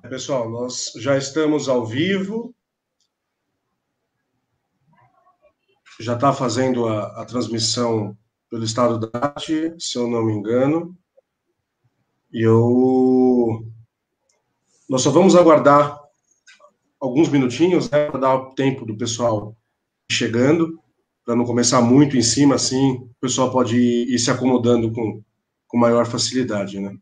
Pessoal, nós já estamos ao vivo, já está fazendo a transmissão pelo Estado da Arte, se eu não me engano, e nós só vamos aguardar alguns minutinhos, né, para dar tempo do pessoal ir chegando, para não começar muito em cima, assim, o pessoal pode ir se acomodando com maior facilidade, né?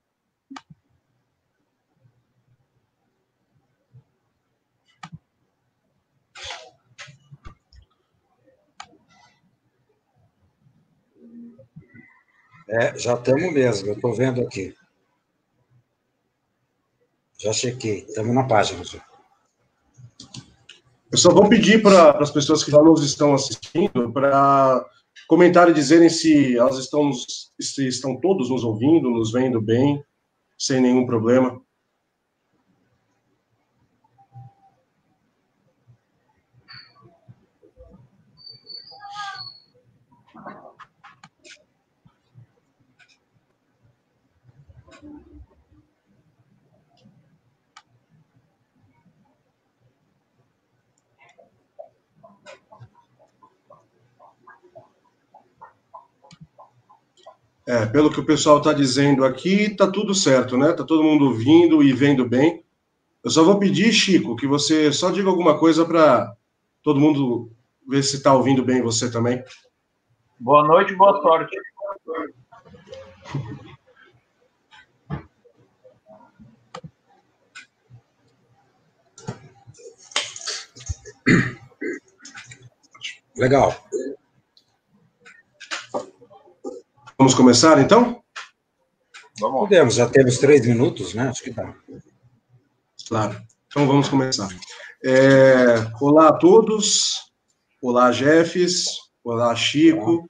Já estamos mesmo, eu estou vendo aqui. Já chequei, estamos na página. Já. Eu só vou pedir para as pessoas que já nos estão assistindo para comentar e dizerem se elas estão todos nos ouvindo, nos vendo bem, sem nenhum problema. Pelo que o pessoal está dizendo aqui, está tudo certo, né? Está todo mundo ouvindo e vendo bem. Eu só vou pedir, Chico, que você só diga alguma coisa para todo mundo ver se está ouvindo bem você também. Boa noite, boa sorte. Legal. Vamos começar, então? Vamos. Podemos, já temos 3 minutos, né? Acho que dá. Claro. Então, vamos começar. Olá a todos. Olá, Jeffs. Olá, Chico.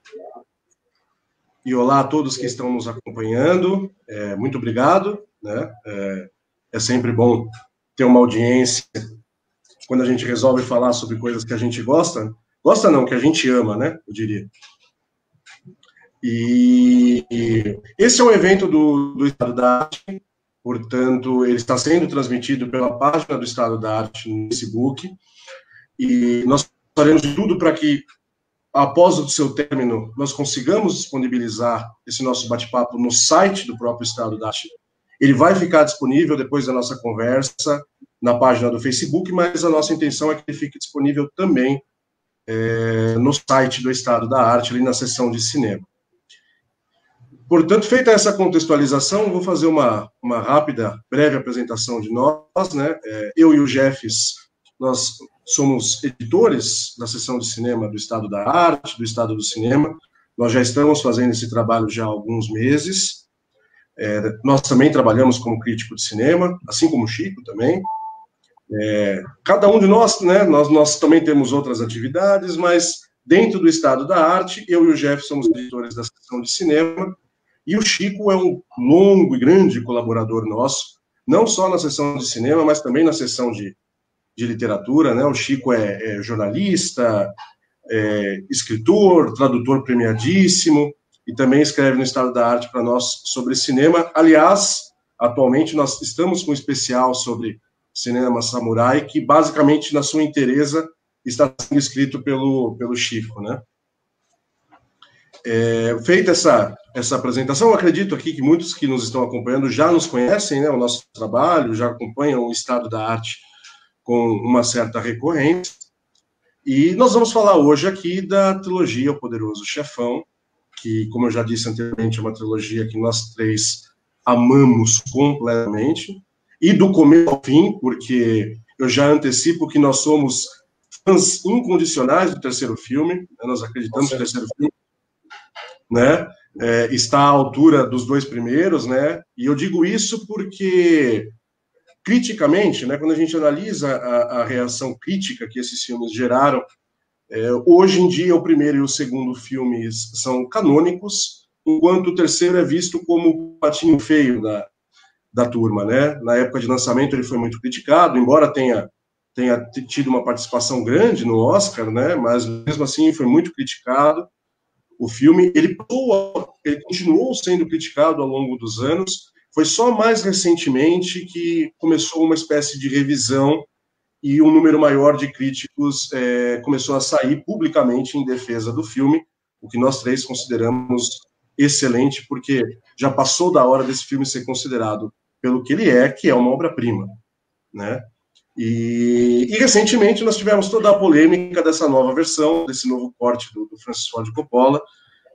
E olá a todos que estão nos acompanhando. Muito obrigado, né? É sempre bom ter uma audiência quando a gente resolve falar sobre coisas que a gente gosta. Gosta não, que a gente ama, né? Eu diria. E esse é um evento do Estado da Arte, portanto, ele está sendo transmitido pela página do Estado da Arte no Facebook, e nós faremos de tudo para que, após o seu término, nós consigamos disponibilizar esse nosso bate-papo no site do próprio Estado da Arte. Ele vai ficar disponível depois da nossa conversa na página do Facebook, mas a nossa intenção é que ele fique disponível também no site do Estado da Arte, ali na seção de cinema. Portanto, feita essa contextualização, vou fazer uma rápida, breve apresentação de nós, né? Eu e o Jeffs, nós somos editores da seção de cinema do Estado da Arte, do Estado do Cinema. Nós já estamos fazendo esse trabalho já há alguns meses. Nós também trabalhamos como crítico de cinema, assim como o Chico também. Cada um de nós, né? Nós também temos outras atividades, mas dentro do Estado da Arte, eu e o Jeff somos editores da seção de cinema. E o Chico é um longo e grande colaborador nosso, não só na seção de cinema, mas também na seção de literatura, né? O Chico é jornalista, escritor, tradutor premiadíssimo, e também escreve no Estado da Arte para nós sobre cinema. Aliás, atualmente nós estamos com um especial sobre cinema samurai, que basicamente, na sua inteireza, está sendo escrito pelo Chico, né? Feita essa apresentação, eu acredito aqui que muitos que nos estão acompanhando já nos conhecem, né, o nosso trabalho, já acompanham o Estado da Arte com uma certa recorrência, e nós vamos falar hoje aqui da trilogia O Poderoso Chefão, que, como eu já disse anteriormente, é uma trilogia que nós três amamos completamente, e do começo ao fim, porque eu já antecipo que nós somos fãs incondicionais do terceiro filme, né, nós acreditamos que o terceiro filme, né, está à altura dos 2 primeiros, né, e eu digo isso porque, criticamente, né, quando a gente analisa a reação crítica que esses filmes geraram, hoje em dia o primeiro e o segundo filmes são canônicos, enquanto o terceiro é visto como o patinho feio da turma, né. Na época de lançamento ele foi muito criticado, embora tenha tido uma participação grande no Oscar, né, mas mesmo assim foi muito criticado. O filme, ele continuou sendo criticado ao longo dos anos, Foi só mais recentemente que começou uma espécie de revisão e um número maior de críticos começou a sair publicamente em defesa do filme, o que nós três consideramos excelente, porque já passou da hora desse filme ser considerado pelo que ele é, que é uma obra-prima, né? E recentemente nós tivemos toda a polêmica dessa nova versão, desse novo corte do Francis Ford Coppola,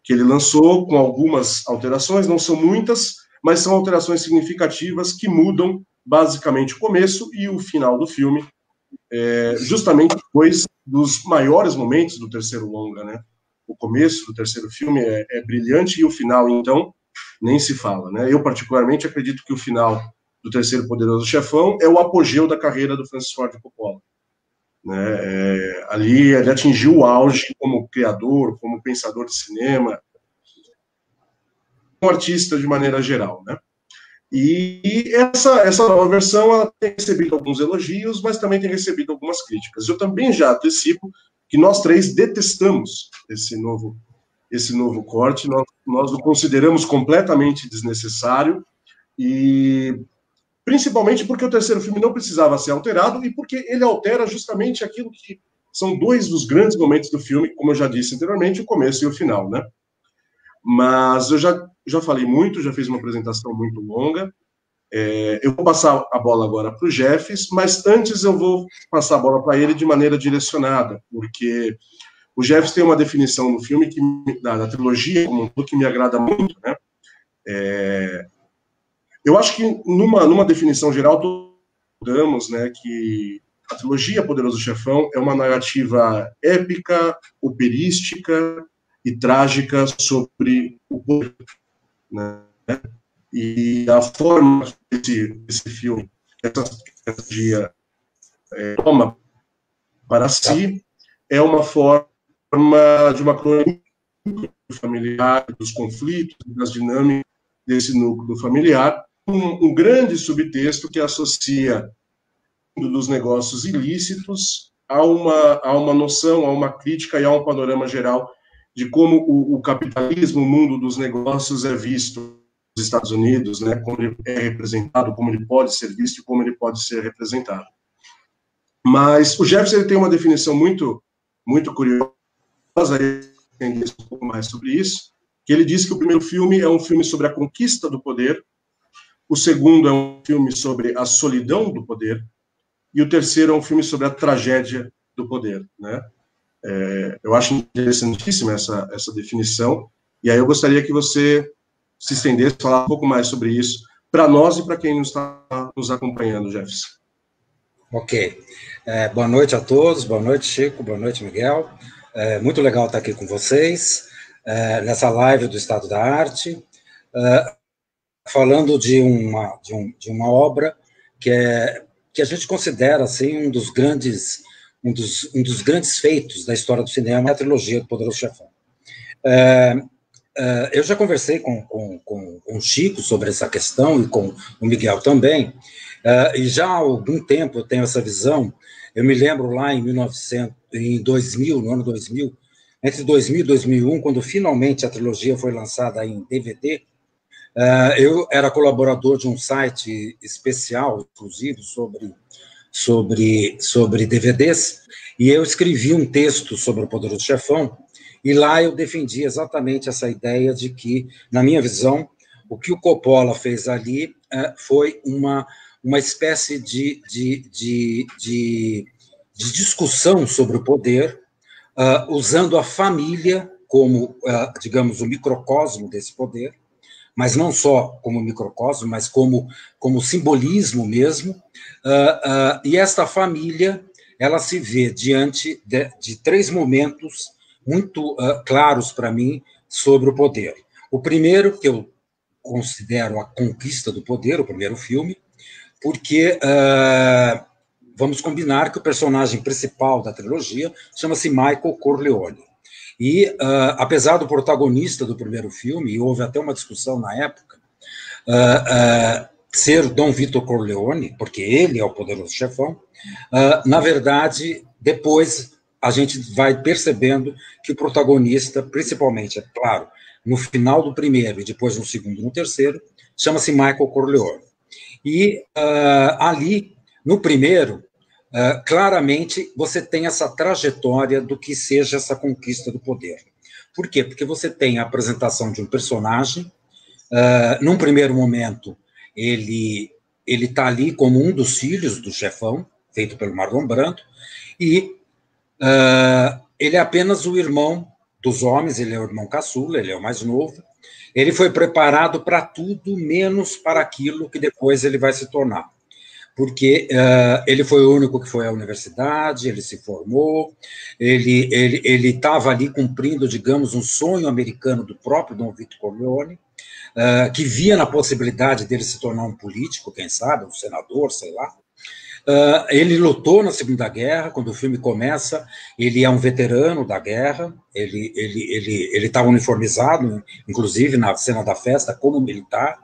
que ele lançou com algumas alterações, não são muitas, mas são alterações significativas que mudam basicamente o começo e o final do filme, justamente depois dos maiores momentos do terceiro longa, né? O começo do terceiro filme é brilhante e o final, então, nem se fala, né? Eu, particularmente, acredito que o final do Terceiro Poderoso Chefão é o apogeu da carreira do Francis Ford Coppola, né? Ali ele atingiu o auge como criador, como pensador de cinema, como artista de maneira geral, né? E essa nova versão ela tem recebido alguns elogios, mas também tem recebido algumas críticas. Eu também já antecipo que nós três detestamos esse novo corte, nós o consideramos completamente desnecessário, e principalmente porque o terceiro filme não precisava ser alterado e porque ele altera justamente aquilo que são dois dos grandes momentos do filme, como eu já disse anteriormente, o começo e o final, né? Mas eu já falei muito, já fiz uma apresentação muito longa. Eu vou passar a bola agora para o Jeffs, mas antes eu vou passar a bola para ele de maneira direcionada, porque o Jeffs tem uma definição no filme, da trilogia como um todo, que me agrada muito, né? Eu acho que numa definição geral, todos damos, né, que a trilogia Poderoso Chefão é uma narrativa épica, operística e trágica sobre o poder, né? E a forma que esse filme, essa trilogia toma para si, é uma forma de uma crônica familiar, dos conflitos, das dinâmicas desse núcleo familiar, um grande subtexto que associa dos negócios ilícitos a uma noção, a uma crítica e a um panorama geral de como o capitalismo, o mundo dos negócios é visto nos Estados Unidos, né, como ele é representado, como ele pode ser visto e como ele pode ser representado. Mas o Jeffs ele tem uma definição muito curiosa, entender um pouco mais sobre isso, que ele diz que o primeiro filme é um filme sobre a conquista do poder, o segundo é um filme sobre a solidão do poder, e o terceiro é um filme sobre a tragédia do poder, né? Eu acho interessantíssima essa definição, e aí eu gostaria que você se estendesse, falar um pouco mais sobre isso, para nós e para quem está nos acompanhando, Jefferson. Ok. Boa noite a todos, boa noite, Chico, boa noite, Miguel. Muito legal estar aqui com vocês, nessa live do Estado da Arte, falando de uma obra que a gente considera assim, um dos grandes feitos da história do cinema, a trilogia do Poderoso Chefão. Eu já conversei com o Chico sobre essa questão e com o Miguel também, e já há algum tempo eu tenho essa visão. Eu me lembro lá em 2000, no ano 2000, entre 2000 e 2001, quando finalmente a trilogia foi lançada em DVD, eu era colaborador de um site especial, exclusivo, sobre DVDs, e eu escrevi um texto sobre o Poderoso Chefão, e lá eu defendi exatamente essa ideia de que, na minha visão, o que o Coppola fez ali foi uma espécie de discussão sobre o poder, usando a família como, digamos, o microcosmo desse poder, mas não só como microcosmo, mas como simbolismo mesmo, e esta família, ela se vê diante de três momentos muito claros para mim sobre o poder. O primeiro, que eu considero a conquista do poder, o primeiro filme, porque vamos combinar que o personagem principal da trilogia chama-se Michael Corleone. E, apesar do protagonista do primeiro filme, e houve até uma discussão na época, ser Dom Vito Corleone, porque ele é o Poderoso Chefão, na verdade, depois a gente vai percebendo que o protagonista, principalmente, é claro, no final do primeiro e depois no segundo e no terceiro, chama-se Michael Corleone. E ali, no primeiro, claramente você tem essa trajetória do que seja essa conquista do poder. Por quê? Porque você tem a apresentação de um personagem, num primeiro momento, ele está ali como um dos filhos do chefão, feito pelo Marlon Brando, e ele é apenas o irmão dos homens, ele é o irmão caçula, ele é o mais novo. Ele foi preparado para tudo, menos para aquilo que depois ele vai se tornar. Porque ele foi o único que foi à universidade, ele se formou, ele estava ali cumprindo, digamos, um sonho americano do próprio Dom Vito Corleone, que via na possibilidade dele se tornar um político, quem sabe, um senador, sei lá. Ele lutou na Segunda Guerra. Quando o filme começa, ele é um veterano da guerra, ele estava uniformizado, inclusive na cena da festa, como militar,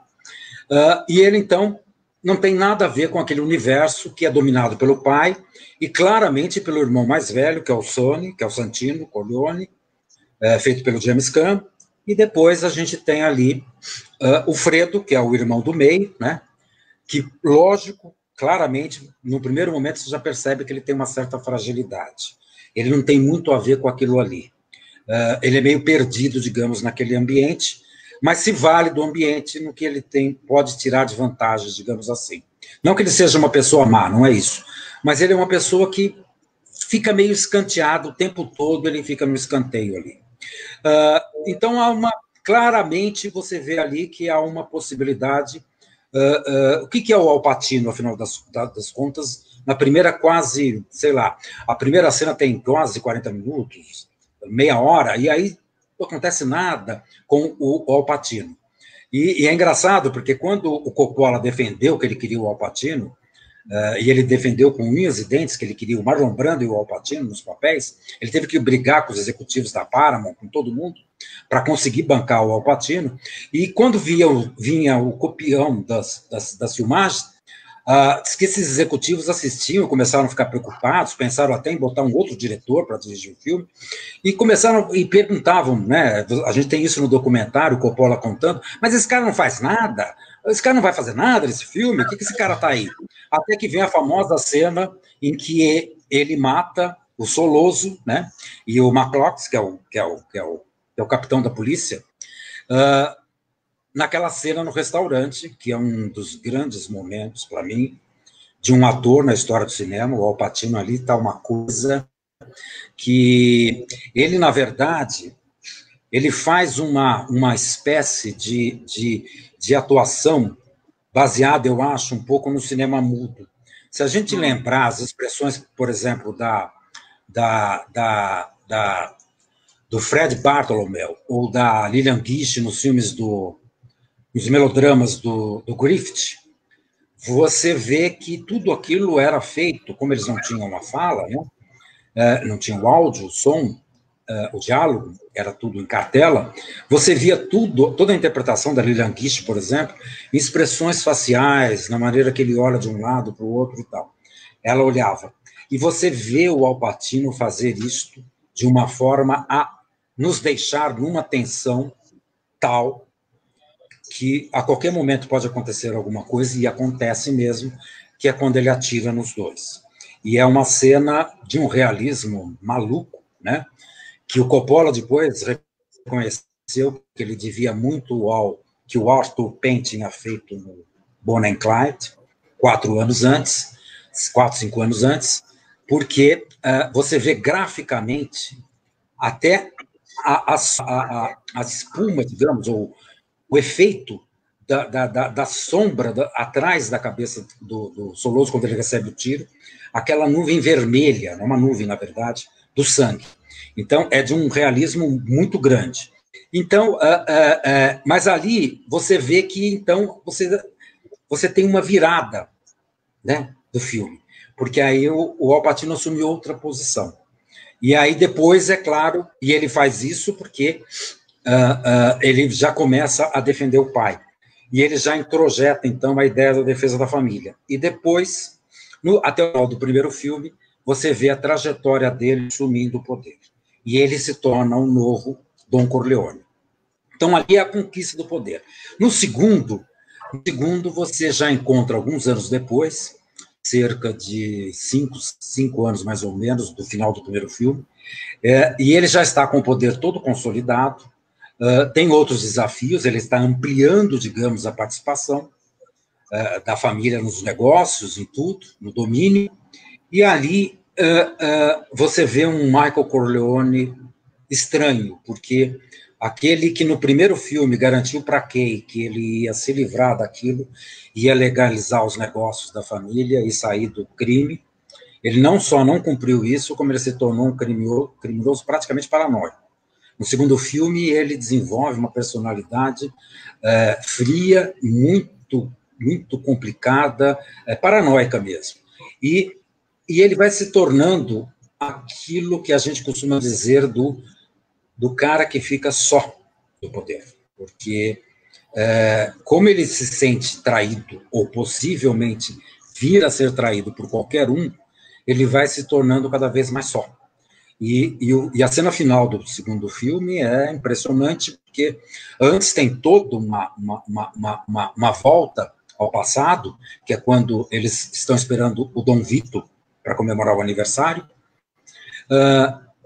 e ele, então, não tem nada a ver com aquele universo que é dominado pelo pai e claramente pelo irmão mais velho, que é o Sonny, que é o Santino Corleone, feito pelo James Caan, e depois a gente tem ali o Fredo, que é o irmão do meio, né, que, lógico, claramente, no primeiro momento, você já percebe que ele tem uma certa fragilidade. Ele não tem muito a ver com aquilo ali. Ele é meio perdido, digamos, naquele ambiente, mas se vale do ambiente no que ele tem, pode tirar de vantagens, digamos assim. Não que ele seja uma pessoa má, não é isso, mas ele é uma pessoa que fica meio escanteado o tempo todo, ele fica no escanteio ali. Então, claramente, você vê ali que há uma possibilidade. O que é o Al Pacino, afinal das contas, na primeira quase, sei lá, a primeira cena tem quase 40 minutos, meia hora, e aí não acontece nada com o Al Pacino. E é engraçado, porque quando o Coppola defendeu que ele queria o Al Pacino, e ele defendeu com unhas e dentes que ele queria o Marlon Brando e o Al Pacino nos papéis, ele teve que brigar com os executivos da Paramount, com todo mundo, para conseguir bancar o Al Pacino, e quando vinha o copião das filmagens, diz que esses executivos assistiam, começaram a ficar preocupados, pensaram até em botar um outro diretor para dirigir o filme, e começaram e perguntavam, né, a gente tem isso no documentário, o Coppola contando, mas esse cara não faz nada, esse cara não vai fazer nada nesse filme, o que esse cara está aí? Até que vem a famosa cena em que ele mata o Soloso, né, e o McClox, que é o capitão da polícia, naquela cena no restaurante, que é um dos grandes momentos, para mim, de um ator na história do cinema. O Al Pacino ali está uma coisa que ele, na verdade, ele faz uma espécie de atuação baseada, eu acho, um pouco no cinema mudo. Se a gente lembrar as expressões, por exemplo, do Fred Bartholomew ou da Lillian Gish nos filmes nos melodramas do Griffith, você vê que tudo aquilo era feito, como eles não tinham uma fala, né? Não tinham o áudio, o som, o diálogo, era tudo em cartela, você via toda a interpretação da Lillian Gish, por exemplo, em expressões faciais, na maneira que ele olha de um lado para o outro e tal. Ela olhava. E você vê o Al Pacino fazer isto de uma forma a nos deixar numa tensão tal que a qualquer momento pode acontecer alguma coisa, e acontece mesmo, que é quando ele atira nos dois. E é uma cena de um realismo maluco, né? Que o Coppola depois reconheceu que ele devia muito ao que o Arthur Penn tinha feito no Bonnie and Clyde, 4, 5 anos antes, porque você vê graficamente até a espuma, digamos, ou o efeito da sombra atrás da cabeça do Soloso, quando ele recebe o tiro, aquela nuvem vermelha, não é uma nuvem, na verdade, do sangue. Então, é de um realismo muito grande. Então, mas ali você vê que, então, você tem uma virada, né, do filme, porque aí o Al Pacino assumiu outra posição. E aí depois, é claro, e ele faz isso porque ele já começa a defender o pai. E ele já introjeta, então, a ideia da defesa da família. E depois, até o final do primeiro filme, você vê a trajetória dele sumindo o poder. E ele se torna um novo Don Corleone. Então, ali é a conquista do poder. No segundo, você já encontra, alguns anos depois, cerca de 5 anos mais ou menos, do final do primeiro filme, e ele já está com o poder todo consolidado, tem outros desafios, ele está ampliando, digamos, a participação da família nos negócios, em tudo, no domínio, e ali você vê um Michael Corleone estranho, porque aquele que no primeiro filme garantiu para Kay que ele ia se livrar daquilo, ia legalizar os negócios da família e sair do crime, ele não só não cumpriu isso, como ele se tornou um criminoso praticamente paranoico. No segundo filme, ele desenvolve uma personalidade fria, muito complicada, paranoica mesmo. E ele vai se tornando aquilo que a gente costuma dizer do cara que fica só do poder. Porque, como ele se sente traído, ou possivelmente vir a ser traído por qualquer um, ele vai se tornando cada vez mais só. E a cena final do segundo filme é impressionante, porque antes tem toda uma volta ao passado, que é quando eles estão esperando o Dom Vito para comemorar o aniversário,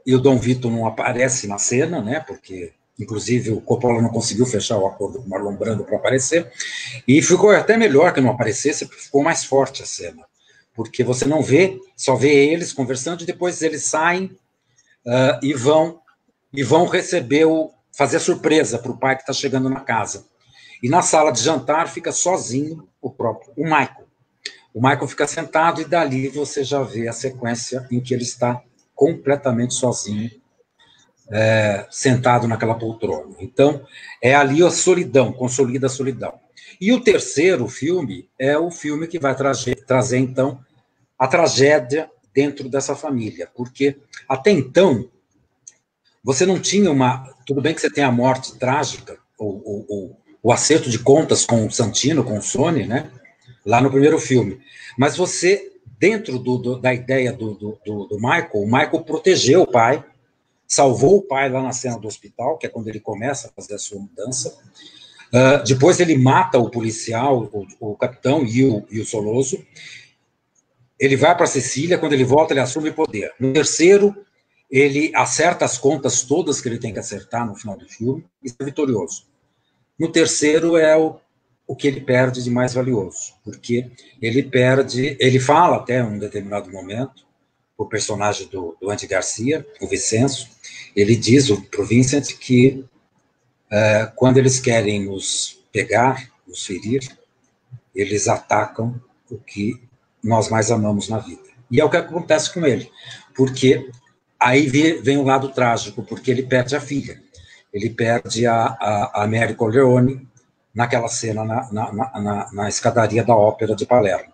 e o Dom Vito não aparece na cena, né, porque, inclusive, o Coppola não conseguiu fechar o acordo com o Marlon Brando para aparecer, e ficou até melhor que não aparecesse, porque ficou mais forte a cena, porque você não vê, só vê eles conversando, e depois eles saem e vão fazer surpresa para o pai que está chegando na casa. E na sala de jantar fica sozinho o Michael. O Michael fica sentado e dali você já vê a sequência em que ele está completamente sozinho, sentado naquela poltrona. Então, é ali a solidão, consolida a solidão. E o terceiro filme é o filme que vai trazer então, a tragédia dentro dessa família, porque até então você não tinha tudo bem que você tem a morte trágica, o acerto de contas com o Santino, com o Sony, né? Lá no primeiro filme. Mas você, dentro da ideia do Michael, o Michael protegeu o pai, salvou o pai lá na cena do hospital, que é quando ele começa a fazer a sua mudança. Depois ele mata o policial, o capitão e o Soloso. Ele vai para Sicília, quando ele volta, ele assume o poder. No terceiro, ele acerta as contas todas que ele tem que acertar no final do filme e está vitorioso. No terceiro é o que ele perde de mais valioso, porque ele fala até em um determinado momento, o personagem do Andy Garcia, o Vicenço, ele diz para o Vincent que quando eles querem nos pegar, nos ferir, eles atacam o que nós mais amamos na vida. E é o que acontece com ele, porque aí vem o lado trágico, porque ele perde a filha. Ele perde a Mary Corleone naquela cena na escadaria da Ópera de Palermo.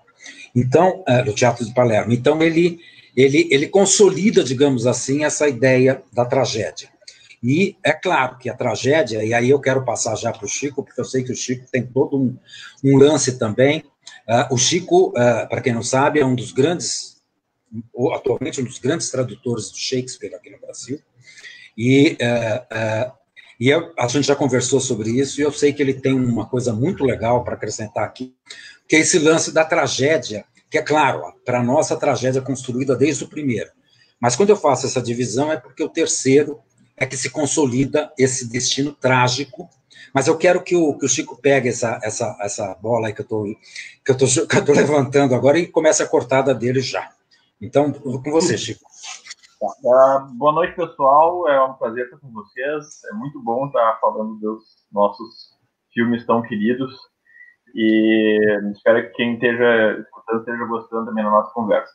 Então, do Teatro de Palermo. Então, ele consolida, digamos assim, essa ideia da tragédia. E é claro que a tragédia, e aí eu quero passar já para o Chico, porque eu sei que o Chico tem todo um lance também. O Chico, para quem não sabe, é um dos grandes, atualmente um dos grandes tradutores do Shakespeare aqui no Brasil, e a gente já conversou sobre isso, e eu sei que ele tem uma coisa muito legal para acrescentar aqui, que é esse lance da tragédia, que é claro, para nós a tragédia é construída desde o primeiro, mas quando eu faço essa divisão é porque o terceiro é que se consolida esse destino trágico. Mas eu quero que o Chico pegue essa bola aí que eu tô levantando agora e comece a cortada dele já. Então, com você, Chico. Boa noite, pessoal. É um prazer estar com vocês. É muito bom estar falando dos nossos filmes tão queridos. E espero que quem esteja escutando esteja gostando também da nossa conversa.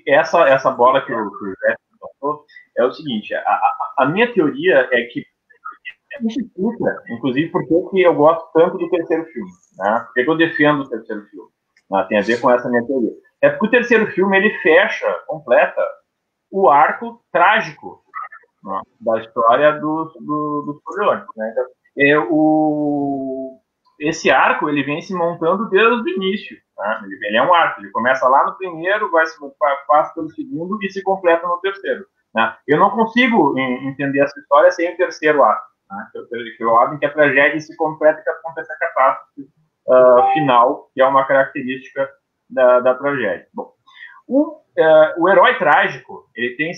Essa bola que o José contou é o seguinte: a minha teoria é que isso explica, inclusive, por que eu gosto tanto do terceiro filme, né? Por que eu defendo o terceiro filme? Tem a ver com essa minha teoria. É porque o terceiro filme ele completa o arco trágico, da história dos Corleones, né? Então, esse arco, ele vem se montando desde o início. Né? Ele é um arco, ele começa lá no primeiro, passa pelo segundo e se completa no terceiro. Né? Eu não consigo entender essa história sem o terceiro ato. Né? Que é o ato em que a tragédia se completa e que acontece a catástrofe final, que é uma característica da tragédia. Bom, o herói trágico, ele tem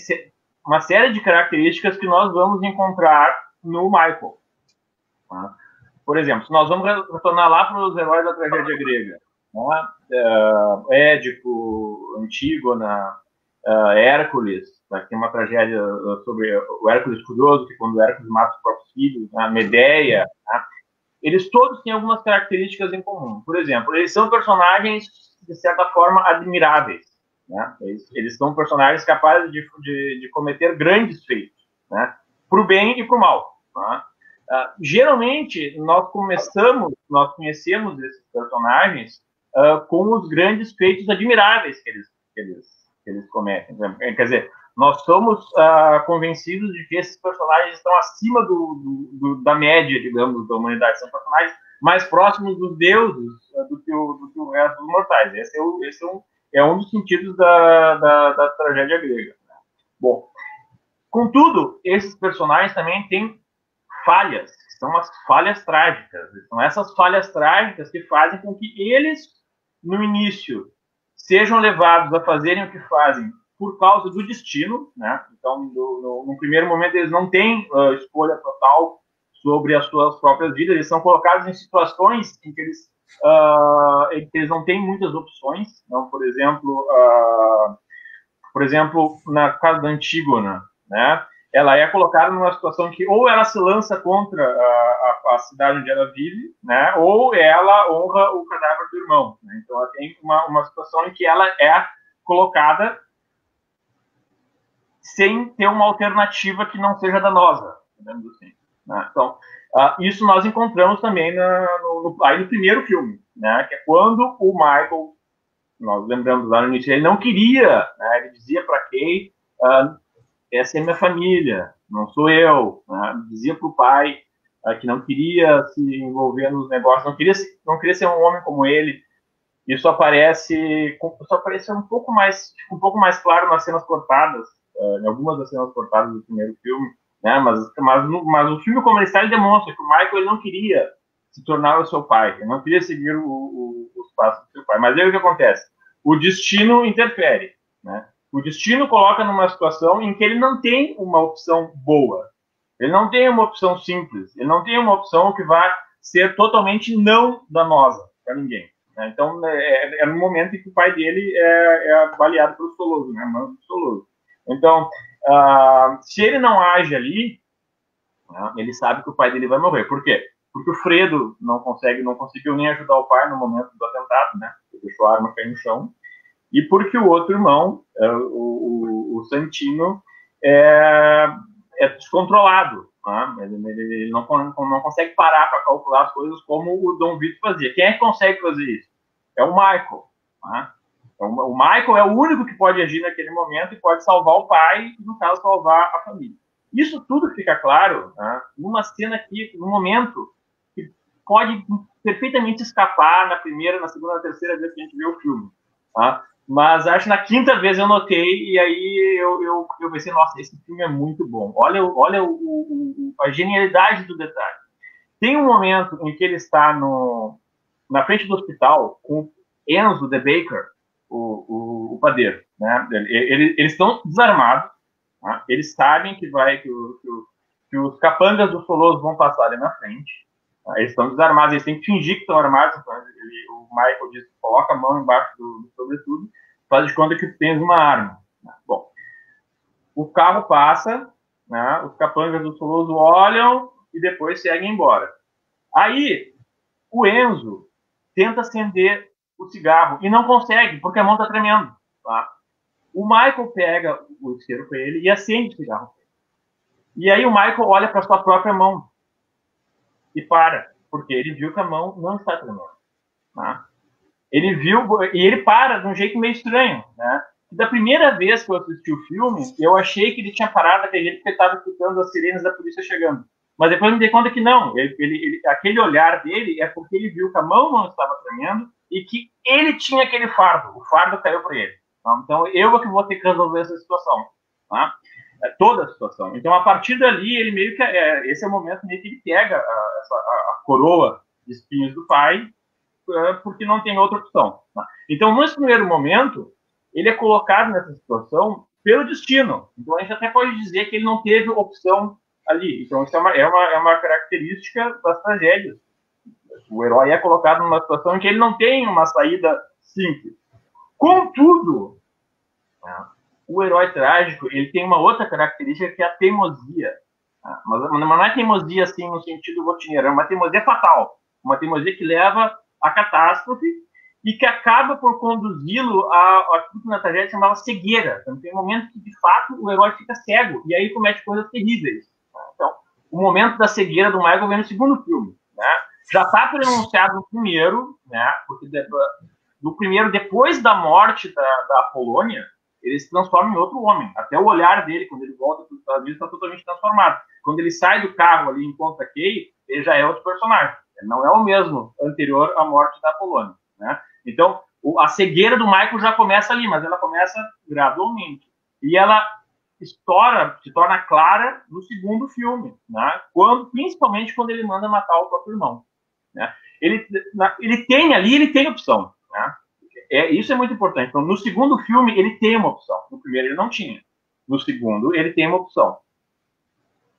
uma série de características que nós vamos encontrar no Michael. Tá? Por exemplo, se nós vamos retornar lá para os heróis da tragédia grega, né? Édipo, Antígona, Hércules, né? Tem uma tragédia sobre o Hércules Furioso, que quando o Hércules mata os próprios filhos, né? Medeia, né? Eles todos têm algumas características em comum. Por exemplo, eles são personagens, de certa forma, admiráveis. Né? Eles são personagens capazes de cometer grandes feitos, né? Para o bem e para o mal. Né? Geralmente, nós conhecemos esses personagens com os grandes feitos admiráveis que eles cometem. Quer dizer, nós somos convencidos de que esses personagens estão acima da média, digamos, da humanidade. São personagens mais próximos dos deuses do que o resto dos mortais. Esse é um dos sentidos da tragédia grega. Bom, contudo, esses personagens também têm falhas, que são as falhas trágicas. São essas falhas trágicas que fazem com que eles, no início, sejam levados a fazerem o que fazem por causa do destino, né? Então, no primeiro momento, eles não têm escolha total sobre as suas próprias vidas, eles são colocados em situações em que eles não têm muitas opções. Então, por exemplo, na casa da Antígona, né? Ela é colocada numa situação que ou ela se lança contra a cidade onde ela vive, né? Ou ela honra o cadáver do irmão. Né? Então, ela tem uma situação em que ela é colocada sem ter uma alternativa que não seja danosa, digamos assim. Né? Então, isso nós encontramos também aí no primeiro filme, né? Que é quando o Michael, nós lembramos lá no início, ele não queria, né? Ele dizia para Kay, essa é minha família, não sou eu. Né? Dizia para o pai que não queria se envolver nos negócios, não queria ser um homem como ele. Isso aparece um pouco mais claro nas cenas cortadas, em algumas das cenas cortadas do primeiro filme, né? Mas o filme como ele está, ele demonstra que o Michael ele não queria se tornar o seu pai, ele não queria seguir os passos do seu pai. Mas aí o que acontece? O destino interfere, né? O destino coloca numa situação em que ele não tem uma opção boa, ele não tem uma opção simples, ele não tem uma opção que vai ser totalmente não danosa para ninguém. Né? Então, é no momento em que o pai dele é baleado pelo Soloso, né? Mano do Soloso. Então, se ele não age ali, né, ele sabe que o pai dele vai morrer. Por quê? Porque o Fredo não conseguiu nem ajudar o pai no momento do atentado, né? Ele deixou a arma cair no chão. E porque o outro irmão, o Santino, é descontrolado. Né? Ele não consegue parar para calcular as coisas como o Dom Vito fazia. Quem é que consegue fazer isso? É o Michael. Né? Então, o Michael é o único que pode agir naquele momento e pode salvar o pai e, no caso, salvar a família. Isso tudo fica claro, né, numa cena aqui, num momento que pode perfeitamente escapar na primeira, na segunda, na terceira vez que a gente vê o filme. Tá? Mas acho que na quinta vez eu notei e aí eu pensei, nossa, esse filme é muito bom. Olha a genialidade do detalhe. Tem um momento em que ele está na frente do hospital com Enzo the Baker, o padeiro. Né? Eles estão desarmados. Tá? Eles sabem que os capangas do Soloso vão passar ali na frente. Tá? Eles estão desarmados, eles têm que fingir que estão armados. Então o Michael diz, coloca a mão embaixo do sobretudo, faz de conta que tens uma arma. Bom, o carro passa, né? Os capangas do Soloso olham e depois seguem embora. Aí, o Enzo tenta acender o cigarro e não consegue, porque a mão está tremendo. Tá? O Michael pega o isqueiro com ele e acende o cigarro. E aí o Michael olha para sua própria mão e para, porque ele viu que a mão não está tremendo. Tá? Ele viu, e ele para de um jeito meio estranho. Né? Da primeira vez que eu assisti o filme, eu achei que ele tinha parado daquele jeito porque estava escutando as sirenes da polícia chegando. Mas depois me dei conta que não, aquele olhar dele é porque ele viu que a mão não estava tremendo e que ele tinha aquele fardo, o fardo caiu para ele. Tá? Então eu é que vou ter que resolver essa situação, tá? Toda a situação. Então a partir dali ele meio que esse é o momento meio que ele pega a coroa de espinhos do pai, porque não tem outra opção. Tá? Então nesse primeiro momento ele é colocado nessa situação pelo destino. Então a gente até pode dizer que ele não teve opção ali. Então isso é uma característica das tragédias. O herói é colocado numa situação em que ele não tem uma saída simples. Contudo, o herói trágico ele tem uma outra característica que é a teimosia. Mas não é teimosia assim no sentido rotineiro, é uma teimosia fatal. Uma teimosia que leva à catástrofe e que acaba por conduzi-lo a tudo que na tragédia chamava cegueira. Então, tem momentos que, de fato, o herói fica cego e aí comete coisas terríveis. Então, o momento da cegueira do Michael vem no segundo filme. Né? Já está pronunciado no primeiro, né? Porque no primeiro, depois da morte da Polônia, ele se transforma em outro homem. Até o olhar dele, quando ele volta para os Estados Unidos, está totalmente transformado. Quando ele sai do carro ali e encontra Kay, ele já é outro personagem. Ele não é o mesmo anterior à morte da Polônia. Né? Então, a cegueira do Michael já começa ali, mas ela começa gradualmente. E ela se torna clara no segundo filme, né? Principalmente quando ele manda matar o próprio irmão. Né? Ele tem opção. Né? Isso é muito importante. Então, no segundo filme, ele tem uma opção. No primeiro, ele não tinha. No segundo, ele tem uma opção.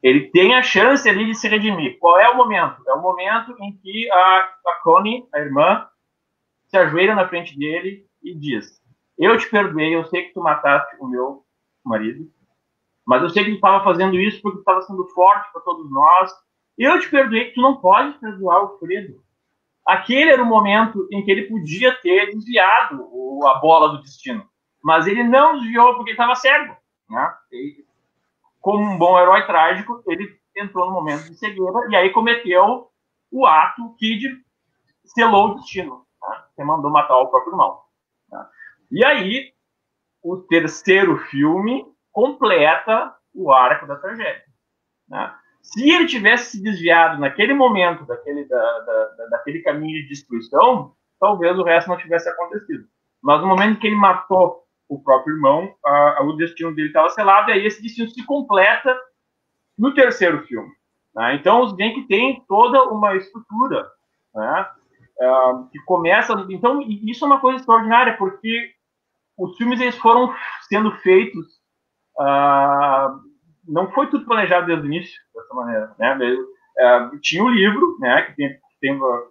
Ele tem a chance ali de se redimir. Qual é o momento? É o momento em que a Connie, a irmã, se ajoelha na frente dele e diz: eu te perdoei, eu sei que tu mataste o meu marido, mas eu sei que tu estava fazendo isso porque tu estava sendo forte para todos nós. Eu te perdoei, que tu não pode perdoar o Fredo. Aquele era o momento em que ele podia ter desviado a bola do destino, mas ele não desviou porque ele estava cego. Né? Como um bom herói trágico, ele entrou no momento de cegueira e aí cometeu o ato que selou o destino. Você mandou matar o próprio irmão. Né? E aí, o terceiro filme completa o arco da tragédia. Né? Se ele tivesse se desviado naquele momento daquele caminho de destruição, talvez o resto não tivesse acontecido. Mas no momento que ele matou o próprio irmão, o destino dele estava selado, e aí esse destino se completa no terceiro filme. Né? Então, os bem que tem toda uma estrutura, né? Que começa... Então, isso é uma coisa extraordinária, porque os filmes eles foram sendo feitos... não foi tudo planejado desde o início, dessa maneira. Né? Tinha o livro, né, que tem o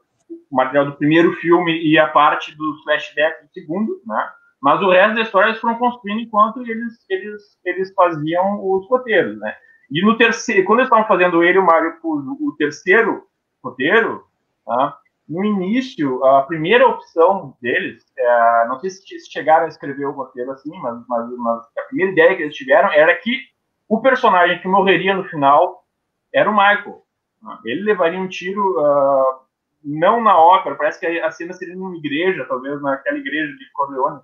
material do primeiro filme e a parte dos flashbacks do segundo, né? Mas o resto da história eles foram construindo enquanto eles faziam os roteiros. Né? E no terceiro, quando eles estavam fazendo ele e o Mário Puzo, o terceiro roteiro... no início, a primeira opção deles, não sei se chegaram a escrever o roteiro assim, mas a primeira ideia que eles tiveram era que o personagem que morreria no final era o Michael. Ele levaria um tiro, não na ópera, parece que a cena seria numa igreja, talvez naquela igreja de Corleone.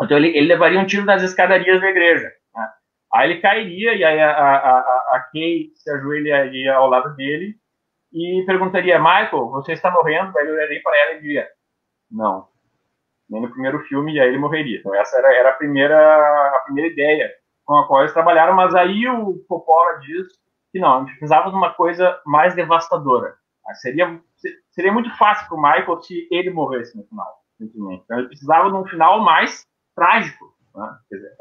Então ele levaria um tiro nas escadarias da igreja. Né? Aí ele cairia, e aí a Kay se ajoelharia ao lado dele, e perguntaria: Michael, você está morrendo? Daí eu olharia para ela e diria: não, nem no primeiro filme, e aí ele morreria. Então essa era a primeira ideia com a qual eles trabalharam, mas aí o Coppola diz que não, a gente precisava de uma coisa mais devastadora. Seria muito fácil para o Michael se ele morresse no final. Então ele precisava de um final mais trágico. Né? Quer dizer,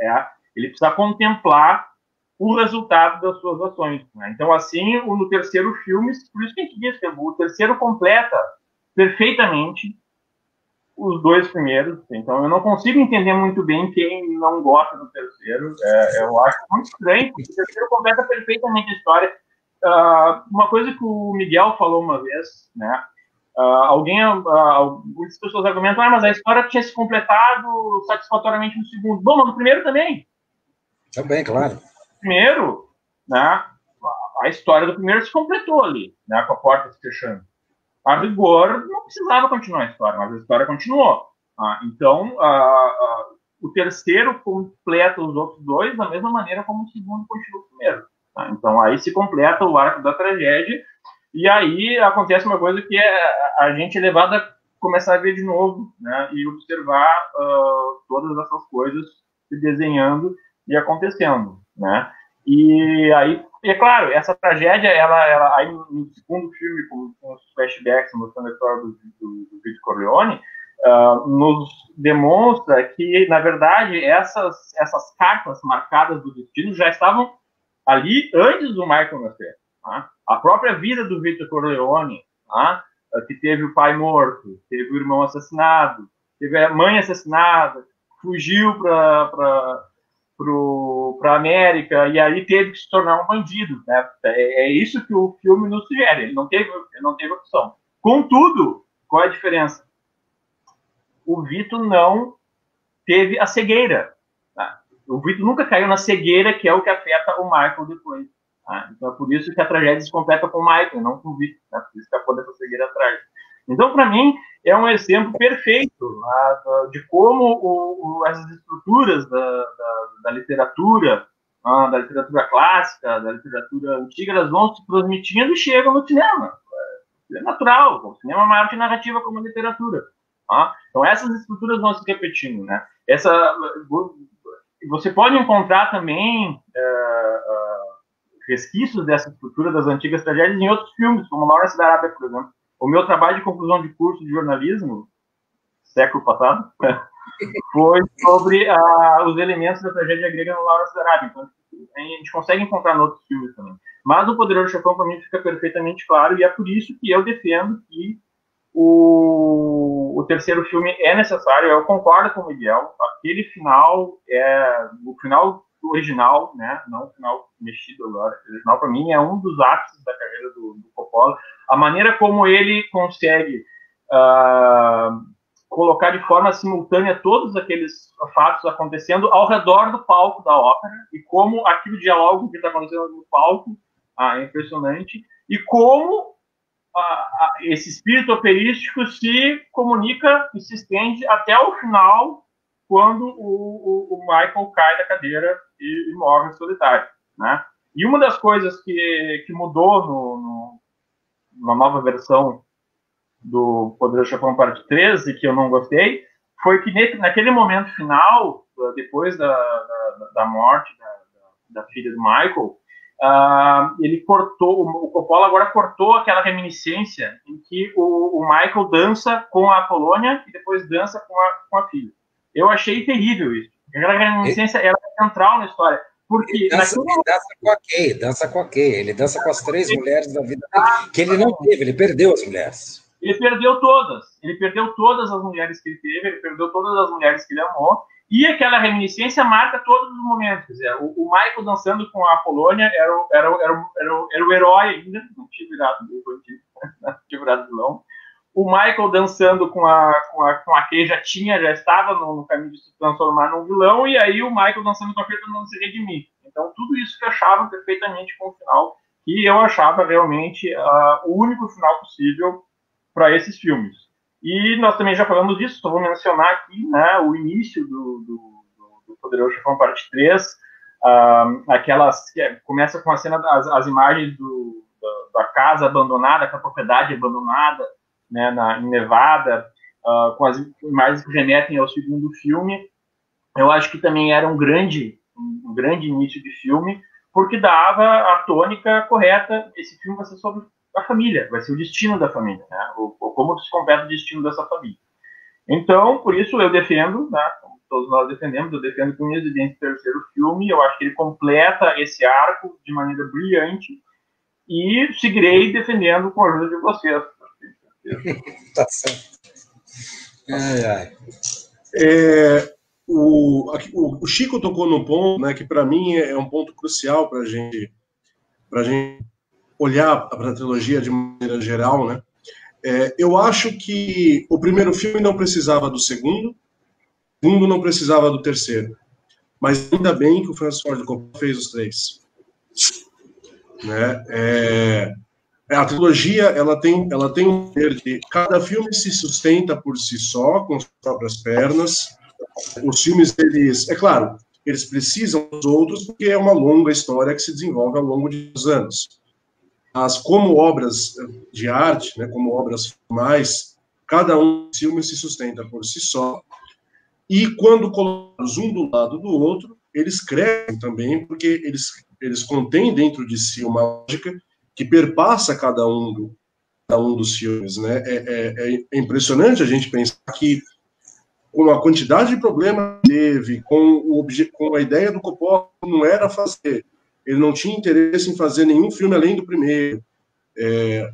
ele precisa contemplar o resultado das suas ações. Né? Então, assim, no terceiro filme, por isso que a gente diz que o terceiro completa perfeitamente os dois primeiros. Então, eu não consigo entender muito bem quem não gosta do terceiro. Eu acho muito estranho, porque o terceiro completa perfeitamente a história. Uma coisa que o Miguel falou uma vez, né? Muitas pessoas argumentam: mas a história tinha se completado satisfatoriamente no segundo. Bom, mas no primeiro também. Também, claro. Primeiro, né, a história do primeiro se completou ali, né, com a porta se fechando. A rigor, não precisava continuar a história, mas a história continuou. Então, o terceiro completa os outros dois da mesma maneira como o segundo continua o primeiro. Tá? Então aí se completa o arco da tragédia, e aí acontece uma coisa que é a gente é levado a começar a ver de novo, né, e observar todas essas coisas se desenhando e acontecendo, né. E aí, é claro, essa tragédia, ela aí no segundo filme, com os flashbacks mostrando a história do Vito Corleone, nos demonstra que, na verdade, essas cartas marcadas do destino já estavam ali antes do Michael nascer. Tá? A própria vida do Vito Corleone, tá? Que teve o pai morto, teve o irmão assassinado, teve a mãe assassinada, fugiu para a América e aí teve que se tornar um bandido, né? É isso que o filme nos sugere. Ele não teve opção. Contudo, qual é a diferença? O Vito não teve a cegueira. Tá? O Vito nunca caiu na cegueira, que é o que afeta o Michael depois. Tá? Então é por isso que a tragédia se completa com o Michael, não com o Vito. Né? Por isso que a foda dessa cegueira atrás. Então, para mim, é um exemplo perfeito de como essas estruturas da literatura clássica, da literatura antiga, elas vão se transmitindo e chegam no cinema. É natural, o cinema é uma arte narrativa como a literatura. Tá? Então, essas estruturas vão se repetindo. Né? Você pode encontrar também resquícios dessa estrutura das antigas tragédias em outros filmes, como Lawrence da Arábia, por exemplo. O meu trabalho de conclusão de curso de jornalismo, século passado, foi sobre os elementos da tragédia grega no Lawrence da Arábia. Então, a gente consegue encontrar em outros filmes também. Mas o Poderoso Chefão, para mim, fica perfeitamente claro, e é por isso que eu defendo que o terceiro filme é necessário. Eu concordo com o Miguel. Aquele final é o final original, né? Não o final mexido agora. O original, para mim, é um dos ápices da carreira do Coppola. A maneira como ele consegue colocar de forma simultânea todos aqueles fatos acontecendo ao redor do palco da ópera, e como aquele diálogo que está acontecendo no palco é impressionante, e como esse espírito operístico se comunica e se estende até o final, quando o Michael cai da cadeira e morre solitário, né? E uma das coisas que mudou na nova versão do Poderoso Chefão Parte 3, e que eu não gostei, foi que naquele momento final, depois da morte da filha do Michael, ele cortou, o Coppola agora cortou aquela reminiscência em que o Michael dança com a Polônia e depois dança com a filha. Eu achei terrível isso. Aquela reminiscência era central na história. Porque ele dança com a Kay, ele dança com as 3 mulheres da vida dele, que ele não teve, ele perdeu as mulheres. Ele perdeu todas as mulheres que ele teve, ele perdeu todas as mulheres que ele amou, e aquela reminiscência marca todos os momentos. Quer dizer, o Michael dançando com a Polônia era o herói ainda, não tinha virado vilão. O Michael dançando com a Kay já estava no caminho de se transformar num vilão, e aí o Michael dançando com a Kay não se redimir. Então, tudo isso que achava perfeitamente com o final, que eu achava realmente o único final possível para esses filmes. E nós também já falamos disso, só vou mencionar aqui, né, o início do Poderoso Chefão Parte 3, começa com a cena das imagens da casa abandonada, com a propriedade abandonada, né, em Nevada, com as imagens que remetem ao segundo filme. Eu acho que também era um grande início de filme, porque dava a tônica correta. Esse filme vai ser sobre a família, vai ser o destino da família, né, como se completa o destino dessa família. Então, por isso eu defendo, né, como todos nós defendemos, eu defendo que o Residente terceiro filme, eu acho que ele completa esse arco de maneira brilhante, e seguirei defendendo com a ajuda de vocês. Tá certo. O Chico tocou num ponto, né, que para mim é um ponto crucial para a gente olhar para a trilogia de maneira geral, né? Eu acho que o primeiro filme não precisava do segundo, o segundo não precisava do terceiro, mas ainda bem que o Francis Ford Coppola fez os 3. Né? A trilogia ela tem um poder de cada filme se sustenta por si só, com as próprias pernas. Os filmes, eles, é claro, eles precisam dos outros, porque é uma longa história que se desenvolve ao longo de anos. Mas como obras de arte, né, como obras formais, cada um dos filmes se sustenta por si só, e quando colocados um do lado do outro, eles crescem também, porque eles contêm dentro de si uma lógica que perpassa cada um dos filmes, né? É impressionante a gente pensar que, com a quantidade de problemas que teve, com a ideia do Coppola, não era fazer, ele não tinha interesse em fazer nenhum filme além do primeiro.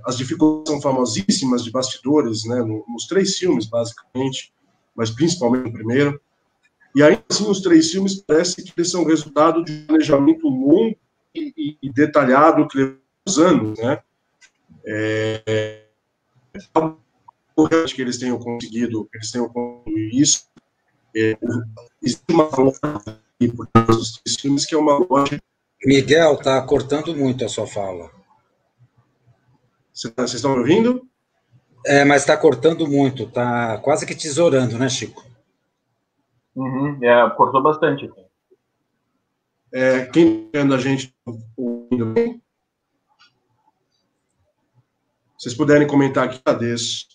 As dificuldades são famosíssimas de bastidores, né, nos 3 filmes, basicamente, mas principalmente no primeiro. E ainda assim, os 3 filmes parece que eles são resultado de um planejamento longo e detalhado que levou anos, né? Acho que eles tenham conseguido isso. Existe uma lógica por trás dos 3 filmes que é uma lógica. Miguel, está cortando muito a sua fala. Vocês estão me ouvindo? Mas está cortando muito, está quase que tesourando, né, Chico? Cortou bastante. Quem está vendo a gente ouvindo bem? Se vocês puderem comentar aqui, agradeço.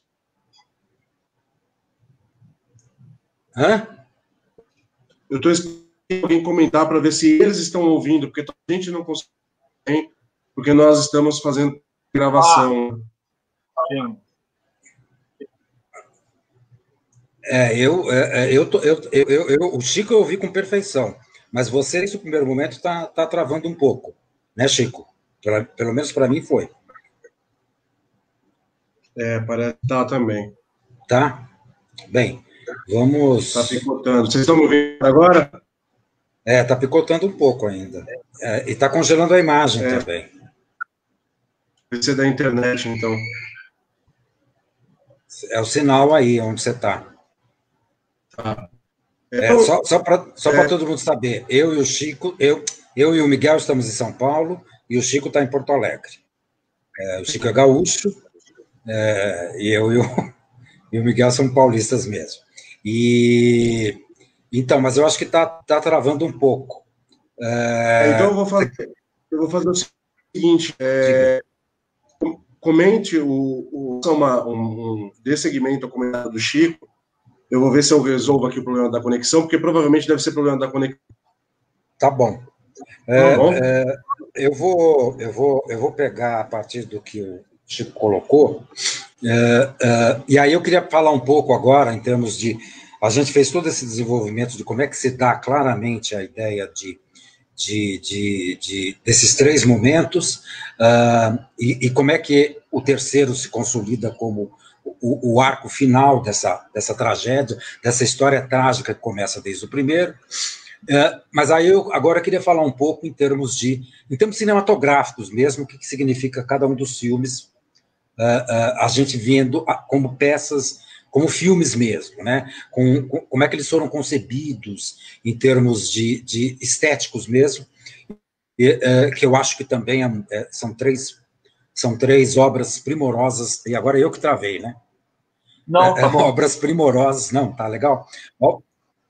Hã? Eu estou esperando alguém comentar para ver se eles estão ouvindo, porque a gente não consegue, porque nós estamos fazendo gravação. Sim. O Chico eu ouvi com perfeição, mas você, nesse primeiro momento, está travando um pouco, né, Chico? Pelo menos para mim foi. Parece que tá também. Tá? Bem, vamos... Está picotando. Vocês estão me ouvindo agora? Está picotando um pouco ainda. E está congelando a imagem também. Deve ser da internet, então. É o sinal aí, onde você está. Tá. Só para todo mundo saber, eu e o Chico, eu e o Miguel estamos em São Paulo e o Chico está em Porto Alegre. O Chico é gaúcho, e eu e o Miguel são paulistas mesmo. Então, mas eu acho que está travando um pouco. Então eu vou fazer o seguinte, comente desse segmento, o comentário do Chico. Eu vou ver se eu resolvo aqui o problema da conexão, porque provavelmente deve ser problema da conexão. Tá bom. Eu vou pegar a partir do que o Chico colocou, e aí eu queria falar um pouco agora, em termos de... A gente fez todo esse desenvolvimento de como é que se dá claramente a ideia desses 3 momentos, e como é que o terceiro se consolida como o arco final dessa tragédia, dessa história trágica que começa desde o primeiro. Mas aí eu agora queria falar um pouco em termos cinematográficos mesmo, o que significa cada um dos filmes, a gente vendo como peças, como filmes mesmo, né? Como é que eles foram concebidos em termos de estéticos mesmo, que eu acho que também são três obras primorosas, e agora eu que travei, né? Não, tá bom. Obras primorosas, não, tá legal?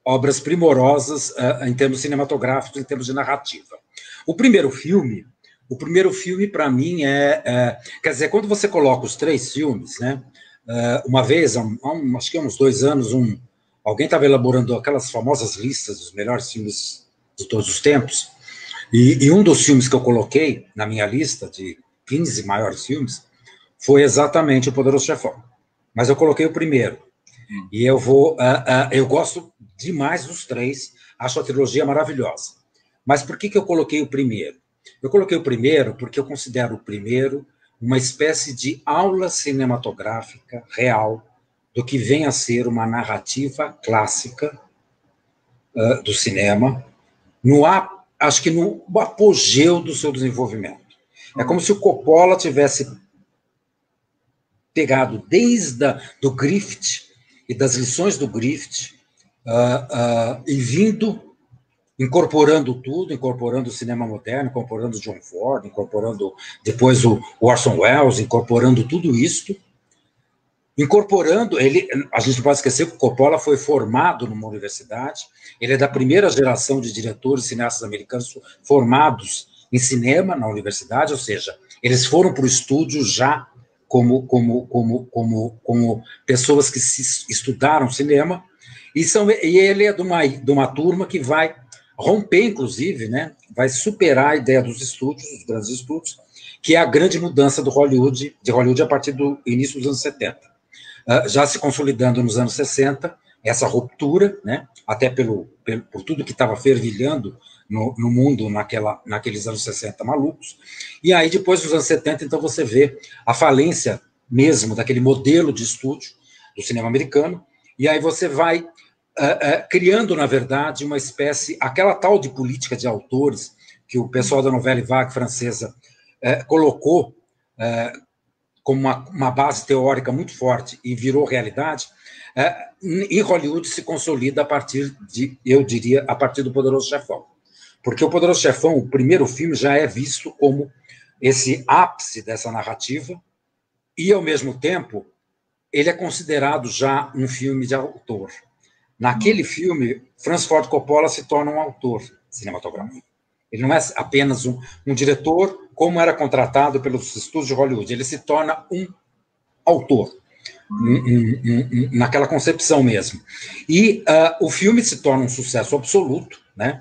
Obras primorosas em termos cinematográficos, em termos de narrativa. O primeiro filme, para mim, quer dizer, quando você coloca os 3 filmes, né? Uma vez, acho que há uns 2 anos, alguém estava elaborando aquelas famosas listas dos melhores filmes de todos os tempos, e um dos filmes que eu coloquei na minha lista de 15 maiores filmes foi exatamente O Poderoso Chefão. Mas eu coloquei o primeiro. E eu gosto demais dos 3, acho a trilogia maravilhosa. Mas por que eu coloquei o primeiro? Eu coloquei o primeiro porque eu considero o primeiro uma espécie de aula cinematográfica real do que vem a ser uma narrativa clássica do cinema, acho que no apogeu do seu desenvolvimento. É como se o Coppola tivesse pegado desde do Griffith e das lições do Griffith e vindo, incorporando tudo, incorporando o cinema moderno, incorporando John Ford, incorporando depois o Orson Welles, incorporando tudo isso, incorporando, a gente não pode esquecer que o Coppola foi formado numa universidade, ele é da primeira geração de diretores e cineastas americanos formados em cinema na universidade, ou seja, eles foram para o estúdio já como pessoas que estudaram cinema, e ele é de uma turma que vai romper, inclusive, né, vai superar a ideia dos estúdios, dos grandes estúdios, que é a grande mudança de Hollywood a partir do início dos anos 70. Já se consolidando nos anos 60, essa ruptura, né, até por tudo que estava fervilhando no mundo naqueles anos 60 malucos, e aí depois dos anos 70, então você vê a falência mesmo daquele modelo de estúdio do cinema americano, e aí você vai criando, na verdade, uma espécie, aquela tal de política de autores que o pessoal da Nouvelle Vague francesa colocou como uma base teórica muito forte e virou realidade, em Hollywood se consolida a partir eu diria, a partir do Poderoso Chefão. Porque o Poderoso Chefão, o primeiro filme, já é visto como esse ápice dessa narrativa e, ao mesmo tempo, ele é considerado já um filme de autor. Naquele filme, Francis Ford Coppola se torna um autor cinematográfico. Ele não é apenas um diretor, como era contratado pelos estúdios de Hollywood. Ele se torna um autor, naquela concepção mesmo. E o filme se torna um sucesso absoluto, né?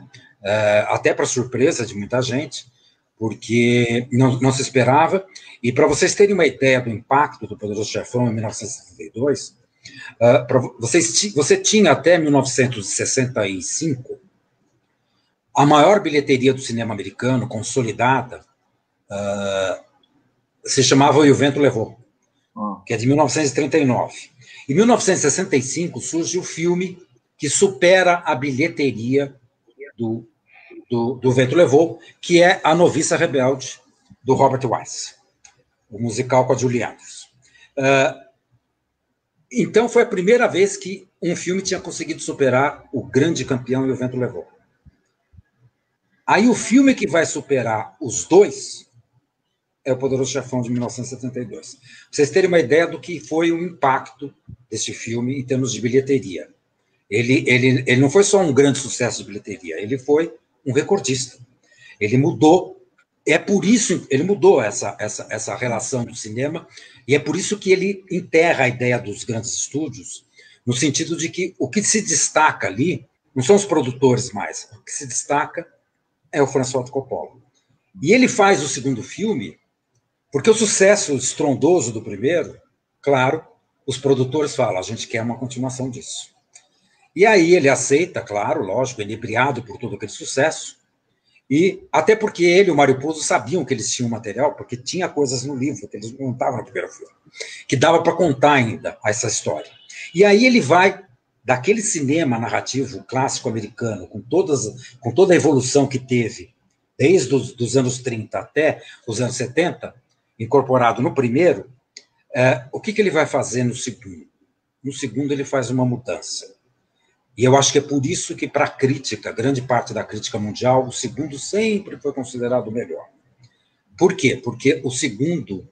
Até para surpresa de muita gente, porque não se esperava. E para vocês terem uma ideia do impacto do Poderoso Chefão em 1962, você tinha até 1965 a maior bilheteria do cinema americano, consolidada, se chamava E o Vento Levou, que é de 1939. Em 1965 surge o filme que supera a bilheteria do Vento Levou, que é A Noviça Rebelde, do Robert Wise, o musical com a Julie Andrews. Então, foi a primeira vez que um filme tinha conseguido superar o grande campeão E o Vento Levou. Aí o filme que vai superar os dois é o Poderoso Chefão, de 1972. Para vocês terem uma ideia do que foi o impacto desse filme em termos de bilheteria. Ele não foi só um grande sucesso de bilheteria, ele foi um recordista. Ele mudou, ele mudou essa relação do cinema, e é por isso que ele enterra a ideia dos grandes estúdios, no sentido de que o que se destaca ali não são os produtores mais, o que se destaca é o Francis Ford Coppola. E ele faz o segundo filme porque o sucesso estrondoso do primeiro, claro, os produtores falam, a gente quer uma continuação disso. E aí ele aceita, claro, lógico, inebriado por todo aquele sucesso, e até porque ele e o Mário Puzo sabiam que eles tinham material, porque tinha coisas no livro que eles não estavam no primeiro filme, que dava para contar ainda essa história. E aí ele vai, daquele cinema narrativo clássico americano, com toda a evolução que teve, desde os anos 30 até os anos 70, incorporado no primeiro, o que ele vai fazer no segundo? No segundo ele faz uma mudança. E eu acho que é por isso que, para a crítica, grande parte da crítica mundial, o segundo sempre foi considerado o melhor. Por quê? Porque o segundo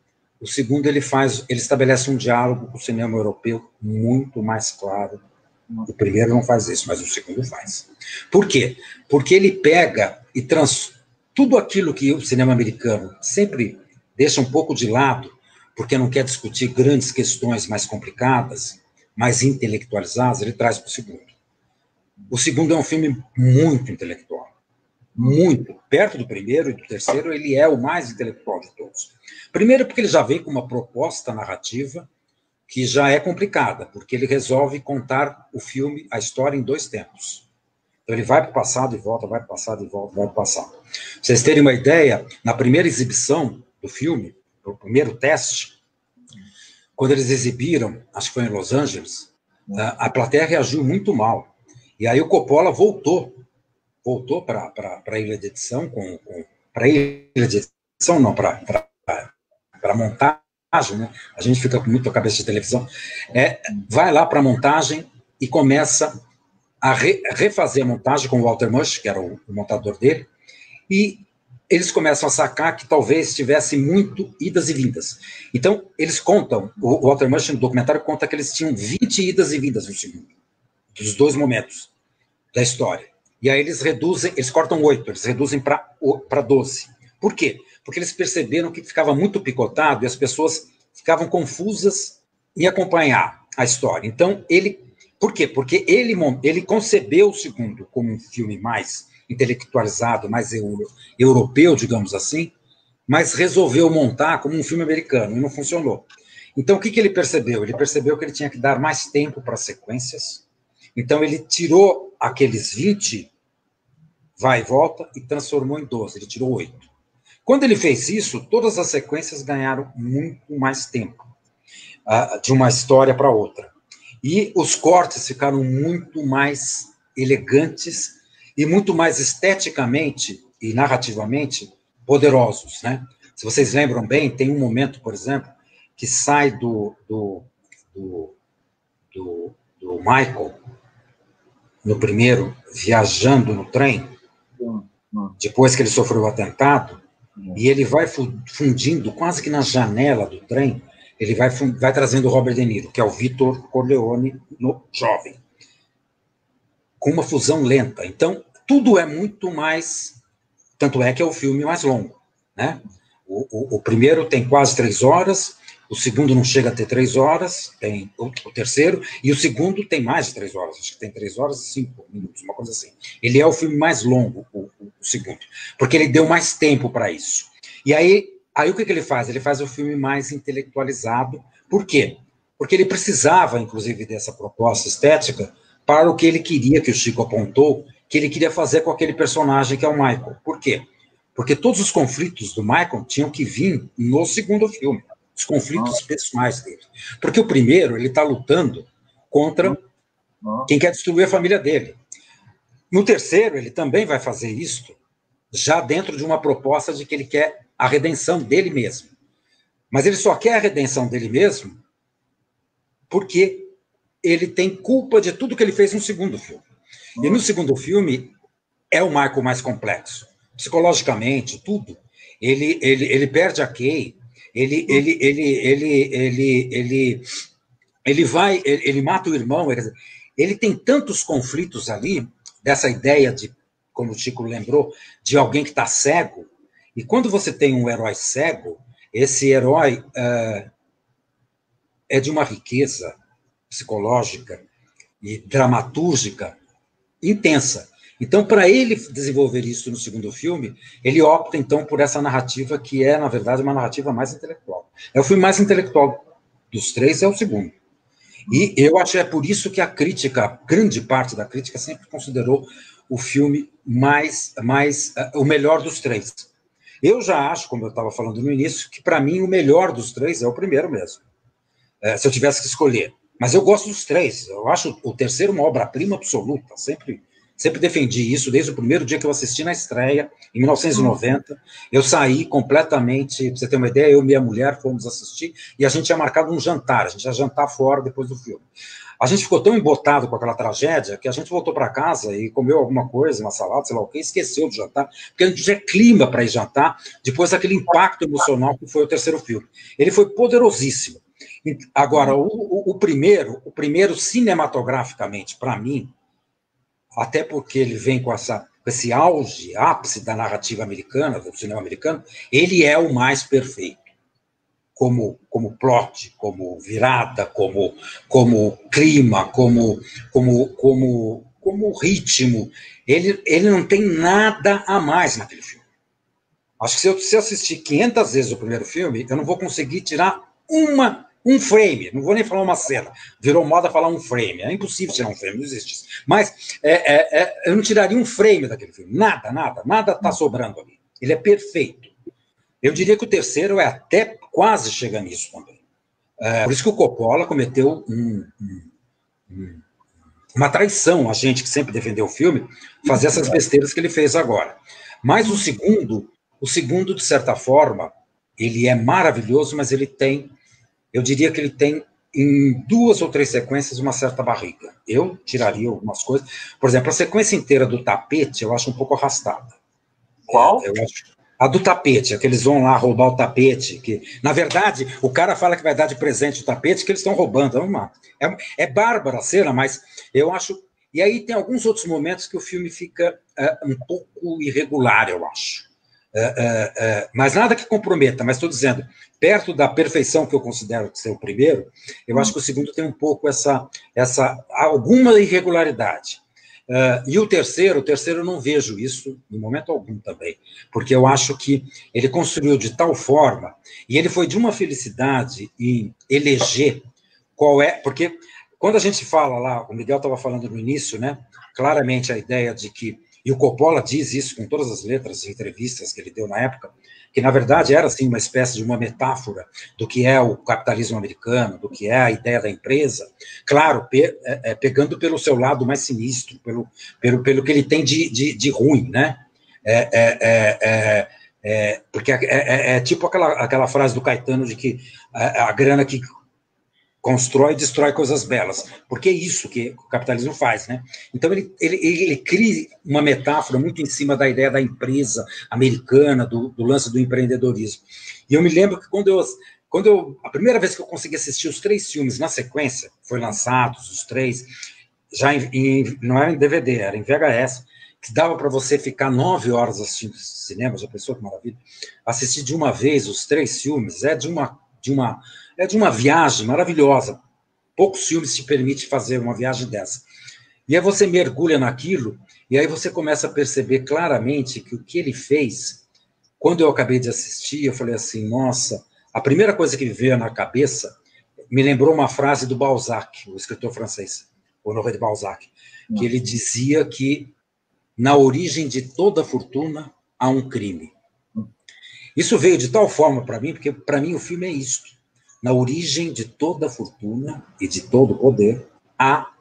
ele estabelece um diálogo com o cinema europeu muito mais claro. O primeiro não faz isso, mas o segundo faz. Por quê? Porque ele pega e tudo aquilo que o cinema americano sempre deixa um pouco de lado, porque não quer discutir grandes questões mais complicadas, mais intelectualizadas, ele traz para o segundo. O segundo é um filme muito intelectual, muito. Perto do primeiro e do terceiro, ele é o mais intelectual de todos. Primeiro porque ele já vem com uma proposta narrativa que já é complicada, porque ele resolve contar o filme, a história, em 2 tempos. Então ele vai para o passado e volta, vai para o passado e volta, vai para o passado. Pra vocês terem uma ideia, na primeira exibição do filme, o primeiro teste, quando eles exibiram, acho que foi em Los Angeles, a plateia reagiu muito mal. E aí o Coppola voltou para a ilha de edição, para a ilha de edição, não, para a montagem, né? A gente fica com muita cabeça de televisão, vai lá para a montagem e começa a refazer a montagem com o Walter Mush, que era o montador dele, e eles começam a sacar que talvez tivesse muito idas e vindas. Então, eles contam, o Walter Murch no documentário conta que eles tinham 20 idas e vindas no segundo, dos dois momentos da história. E aí eles reduzem, eles cortam 8, eles reduzem para 12. Por quê? Porque eles perceberam que ficava muito picotado e as pessoas ficavam confusas em acompanhar a história. Então, por quê? Porque ele concebeu o segundo como um filme mais intelectualizado, mais europeu, digamos assim, mas resolveu montar como um filme americano, e não funcionou. Então, o que ele percebeu? Ele percebeu que ele tinha que dar mais tempo para as sequências, então ele tirou aqueles 20, vai e volta, e transformou em 12, ele tirou 8. Quando ele fez isso, todas as sequências ganharam muito mais tempo, de uma história para outra. E os cortes ficaram muito mais elegantes e muito mais esteticamente e narrativamente poderosos, né? Se vocês lembram bem, tem um momento, por exemplo, que sai do Michael, no primeiro, viajando no trem, depois que ele sofreu o atentado, e ele vai fundindo quase que na janela do trem, ele vai trazendo o Robert De Niro, que é o Vitor Corleone no jovem, com uma fusão lenta. Então, tudo é muito mais... Tanto é que é o filme mais longo, né? O primeiro tem quase 3 horas, o segundo não chega a ter 3 horas, tem o terceiro, e o segundo tem mais de 3 horas, acho que tem 3 horas e 5 minutos, uma coisa assim. Ele é o filme mais longo, o segundo, porque ele deu mais tempo para isso. E aí o que ele faz? Ele faz o filme mais intelectualizado. Por quê? Porque ele precisava, inclusive, dessa proposta estética para o que ele queria, que o Chico apontou, que ele queria fazer com aquele personagem que é o Michael. Por quê? Porque todos os conflitos do Michael tinham que vir no segundo filme, os conflitos pessoais dele. Porque o primeiro, ele está lutando contra quem quer destruir a família dele. No terceiro, ele também vai fazer isso, já dentro de uma proposta de que ele quer a redenção dele mesmo. Mas ele só quer a redenção dele mesmo porque ele tem culpa de tudo que ele fez no segundo filme. E no segundo filme é o Michael mais complexo. Psicologicamente, tudo. Ele perde a Kay, ele mata o irmão, ele tem tantos conflitos ali, dessa ideia de, como o Chico lembrou, de alguém que está cego, e quando você tem um herói cego, esse herói é de uma riqueza psicológica e dramatúrgica intensa. Então, para ele desenvolver isso no segundo filme, ele opta, então, por essa narrativa que é, na verdade, uma narrativa mais intelectual. É o filme mais intelectual dos três, é o segundo. E eu acho que é por isso que a crítica, grande parte da crítica, sempre considerou o filme o melhor dos três. Eu já acho, como eu estava falando no início, que para mim o melhor dos três é o primeiro mesmo, se eu tivesse que escolher. Mas eu gosto dos três, eu acho o terceiro uma obra-prima absoluta, sempre defendi isso desde o primeiro dia que eu assisti na estreia, em 1990. Eu saí completamente, para você ter uma ideia, eu e minha mulher fomos assistir, e a gente tinha marcado um jantar, a gente ia jantar fora depois do filme. A gente ficou tão embotado com aquela tragédia que a gente voltou para casa e comeu alguma coisa, uma salada, sei lá o quê, esqueceu de jantar, porque a gente tinha clima para ir jantar, depois daquele impacto emocional que foi o terceiro filme. Ele foi poderosíssimo. Agora, o primeiro cinematograficamente, para mim, até porque ele vem com esse ápice da narrativa americana, do cinema americano, ele é o mais perfeito. Como plot, como virada, como clima, como ritmo. Ele não tem nada a mais naquele filme. Acho que se eu assistir 500 vezes o primeiro filme, eu não vou conseguir tirar um frame, não vou nem falar uma cena. Virou moda falar um frame. É impossível tirar um frame, não existe isso. Mas eu não tiraria um frame daquele filme. Nada está sobrando ali. Ele é perfeito. Eu diria que o terceiro é até quase chega nisso também. Por isso que o Coppola cometeu uma traição a gente que sempre defendeu o filme, fazer essas besteiras que ele fez agora. Mas o segundo, de certa forma, ele é maravilhoso, mas ele tem, eu diria que ele tem, em 2 ou 3 sequências, uma certa barriga. Eu tiraria algumas coisas. Por exemplo, a sequência inteira do tapete eu acho um pouco arrastada. Qual? Eu acho A do tapete, que eles vão lá roubar o tapete, que, na verdade, o cara fala que vai dar de presente o tapete que eles estão roubando. É bárbara a cena, mas eu acho... E aí tem alguns outros momentos que o filme fica um pouco irregular, eu acho. Mas nada que comprometa, mas estou dizendo, perto da perfeição que eu considero ser o primeiro, eu acho que o segundo tem um pouco alguma irregularidade. E o terceiro eu não vejo isso em momento algum também, porque eu acho que ele construiu de tal forma, e ele foi de uma felicidade em eleger qual é, porque quando a gente fala lá, o Miguel estava falando no início, né, claramente a ideia de que, e o Coppola diz isso com todas as letras de entrevistas que ele deu na época, que na verdade era assim uma espécie de uma metáfora do que é o capitalismo americano, do que é a ideia da empresa, claro, pegando pelo seu lado mais sinistro, pelo que ele tem de ruim, né? Porque é tipo aquela frase do Caetano de que a grana que constrói e destrói coisas belas, porque é isso que o capitalismo faz, né? Então ele cria uma metáfora muito em cima da ideia da empresa americana, do lance do empreendedorismo. E eu me lembro que a primeira vez que eu consegui assistir os 3 filmes na sequência, foi lançados os 3, já não era em DVD, era em VHS, que dava para você ficar 9 horas assistindo cinema, já pensou que maravilha? Assistir de uma vez os 3 filmes é de uma viagem maravilhosa. Poucos filmes te permitem fazer uma viagem dessa. E aí você mergulha naquilo, e aí você começa a perceber claramente que o que ele fez, quando eu acabei de assistir, eu falei assim, nossa, a primeira coisa que me veio na cabeça me lembrou uma frase do Balzac, o escritor francês, Honoré de Balzac, que ele dizia que na origem de toda fortuna há um crime. Isso veio de tal forma para mim, porque para mim o filme é isto. Na origem de toda fortuna e de todo poder, há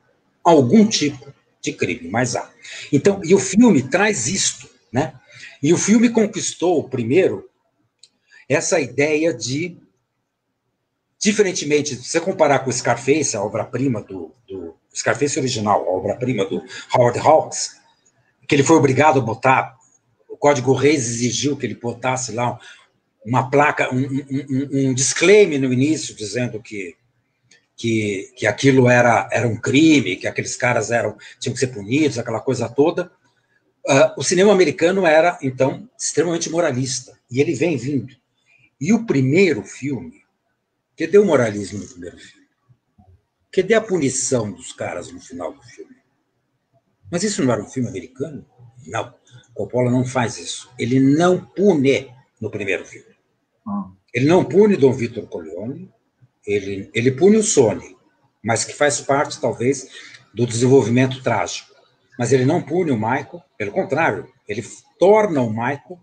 algum tipo de crime, mas há. Então, e o filme traz isto, né? E o filme conquistou, primeiro, essa ideia de, diferentemente, se você comparar com o Scarface, a obra-prima do Scarface original, a obra-prima do Howard Hawks, que ele foi obrigado a botar, o Código Reis exigiu que ele botasse lá uma placa, um disclaimer no início, dizendo que aquilo era um crime, que aqueles caras tinham que ser punidos, aquela coisa toda. O cinema americano era, então, extremamente moralista, e ele vem vindo. E o primeiro filme, cadê o moralismo no primeiro filme? Cadê a punição dos caras no final do filme? Mas isso não era um filme americano? Não. Coppola não faz isso. Ele não pune no primeiro filme. Ele não pune Dom Vitor Corleone, ele pune o Sony, mas que faz parte, talvez, do desenvolvimento trágico. Mas ele não pune o Michael, pelo contrário, ele torna o Michael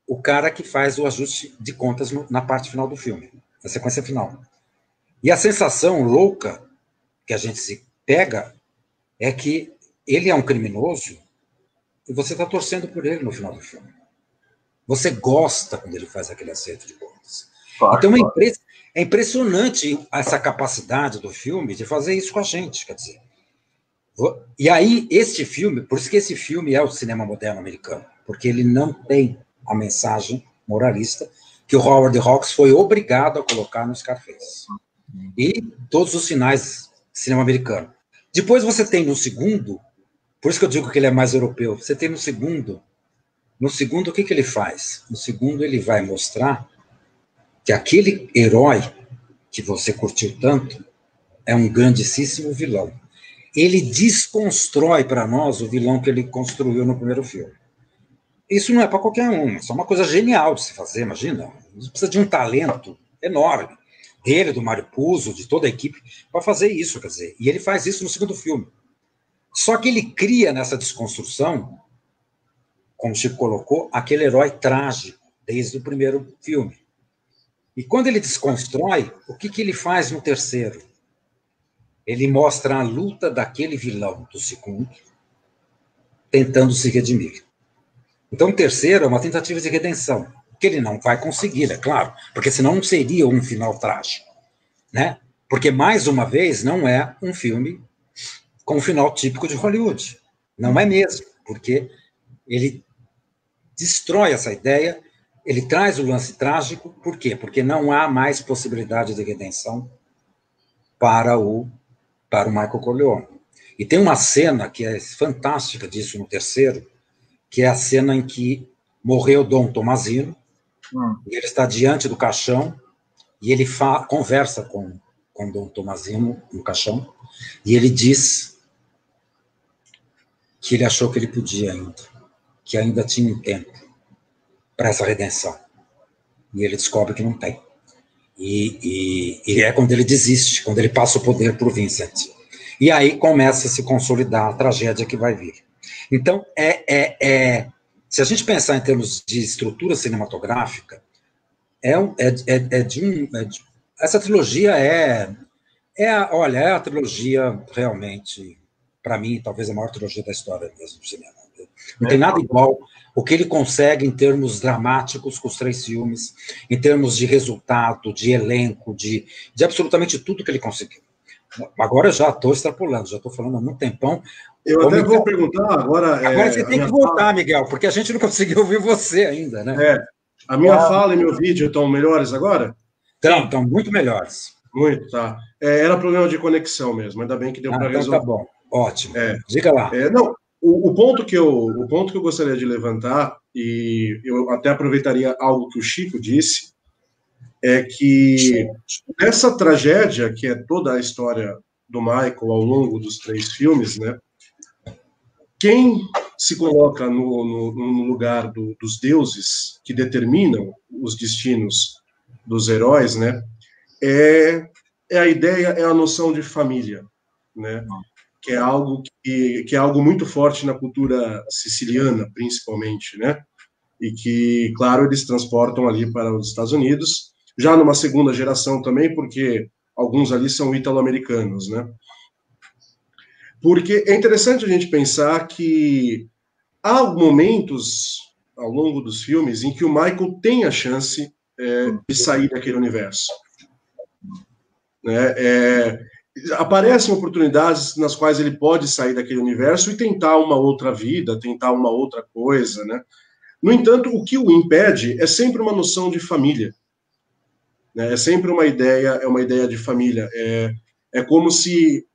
o cara que faz o ajuste de contas na parte final do filme, na sequência final. E a sensação louca que a gente se pega é que ele é um criminoso e você está torcendo por ele no final do filme. Você gosta quando ele faz aquele acerto de contas. Claro, então é impressionante essa capacidade do filme de fazer isso com a gente, quer dizer. E aí, este filme, por isso que esse filme é o cinema moderno americano, porque ele não tem a mensagem moralista que o Howard Hawks foi obrigado a colocar no Scarface. E todos os sinais de cinema americano. Depois você tem no segundo, por isso que eu digo que ele é mais europeu, você tem no segundo, o que ele faz? No segundo ele vai mostrar que aquele herói que você curtiu tanto é um grandíssimo vilão. Ele desconstrói para nós o vilão que ele construiu no primeiro filme. Isso não é para qualquer um, isso é uma coisa genial de se fazer, imagina. Você precisa de um talento enorme, dele, do Mário Puzo, de toda a equipe, para fazer isso, quer dizer. E ele faz isso no segundo filme. Só que ele cria nessa desconstrução, como o Chico colocou, aquele herói trágico, desde o primeiro filme. E quando ele desconstrói, o que ele faz no terceiro? Ele mostra a luta daquele vilão do segundo, tentando se redimir. Então, o terceiro é uma tentativa de redenção, que ele não vai conseguir, é claro, porque senão não seria um final trágico, né? Porque, mais uma vez, não é um filme com um final típico de Hollywood. Não é mesmo, porque ele destrói essa ideia, ele traz o lance trágico, por quê? Porque não há mais possibilidade de redenção para o Michael Corleone. E tem uma cena que é fantástica disso no terceiro, que é a cena em que morreu Dom Tommasino, e ele está diante do caixão, e ele conversa com Dom Tommasino no caixão, e ele diz que ele achou que ele podia ainda, que ainda tinha um tempo para essa redenção. E ele descobre que não tem. E é quando ele desiste, quando ele passa o poder para o Vincent. E aí começa a se consolidar a tragédia que vai vir. Então, se a gente pensar em termos de estrutura cinematográfica, essa trilogia olha, é a trilogia realmente, para mim, talvez a maior trilogia da história mesmo do cinema. Não tem nada igual o que ele consegue em termos dramáticos com os 3 filmes, em termos de resultado, de elenco, de absolutamente tudo que ele conseguiu. Agora eu já estou extrapolando, já estou falando há muito tempão. Eu até vou perguntar agora... Agora você tem que voltar, Miguel, porque a gente não conseguiu ouvir você ainda, né? A minha fala e meu vídeo estão melhores agora? Estão muito melhores. Muito, tá. Era problema de conexão mesmo, ainda bem que deu para resolver. Então tá bom, ótimo. Diga lá. Não, o ponto que eu gostaria de levantar, e eu até aproveitaria algo que o Chico disse, é que essa tragédia, que é toda a história do Michael ao longo dos 3 filmes, né, quem se coloca no lugar dos deuses que determinam os destinos dos heróis, né, é a ideia, é a noção de família, né, que é algo muito forte na cultura siciliana, principalmente, né, e que, claro, eles transportam ali para os Estados Unidos, já numa segunda geração também, porque alguns ali são italo-americanos, né. Porque é interessante a gente pensar que há momentos ao longo dos filmes em que o Michael tem a chance de sair daquele universo. Aparecem oportunidades nas quais ele pode sair daquele universo e tentar uma outra vida, tentar uma outra coisa, né? No entanto, o que o impede é sempre uma noção de família, né? É sempre uma ideia de família. É como se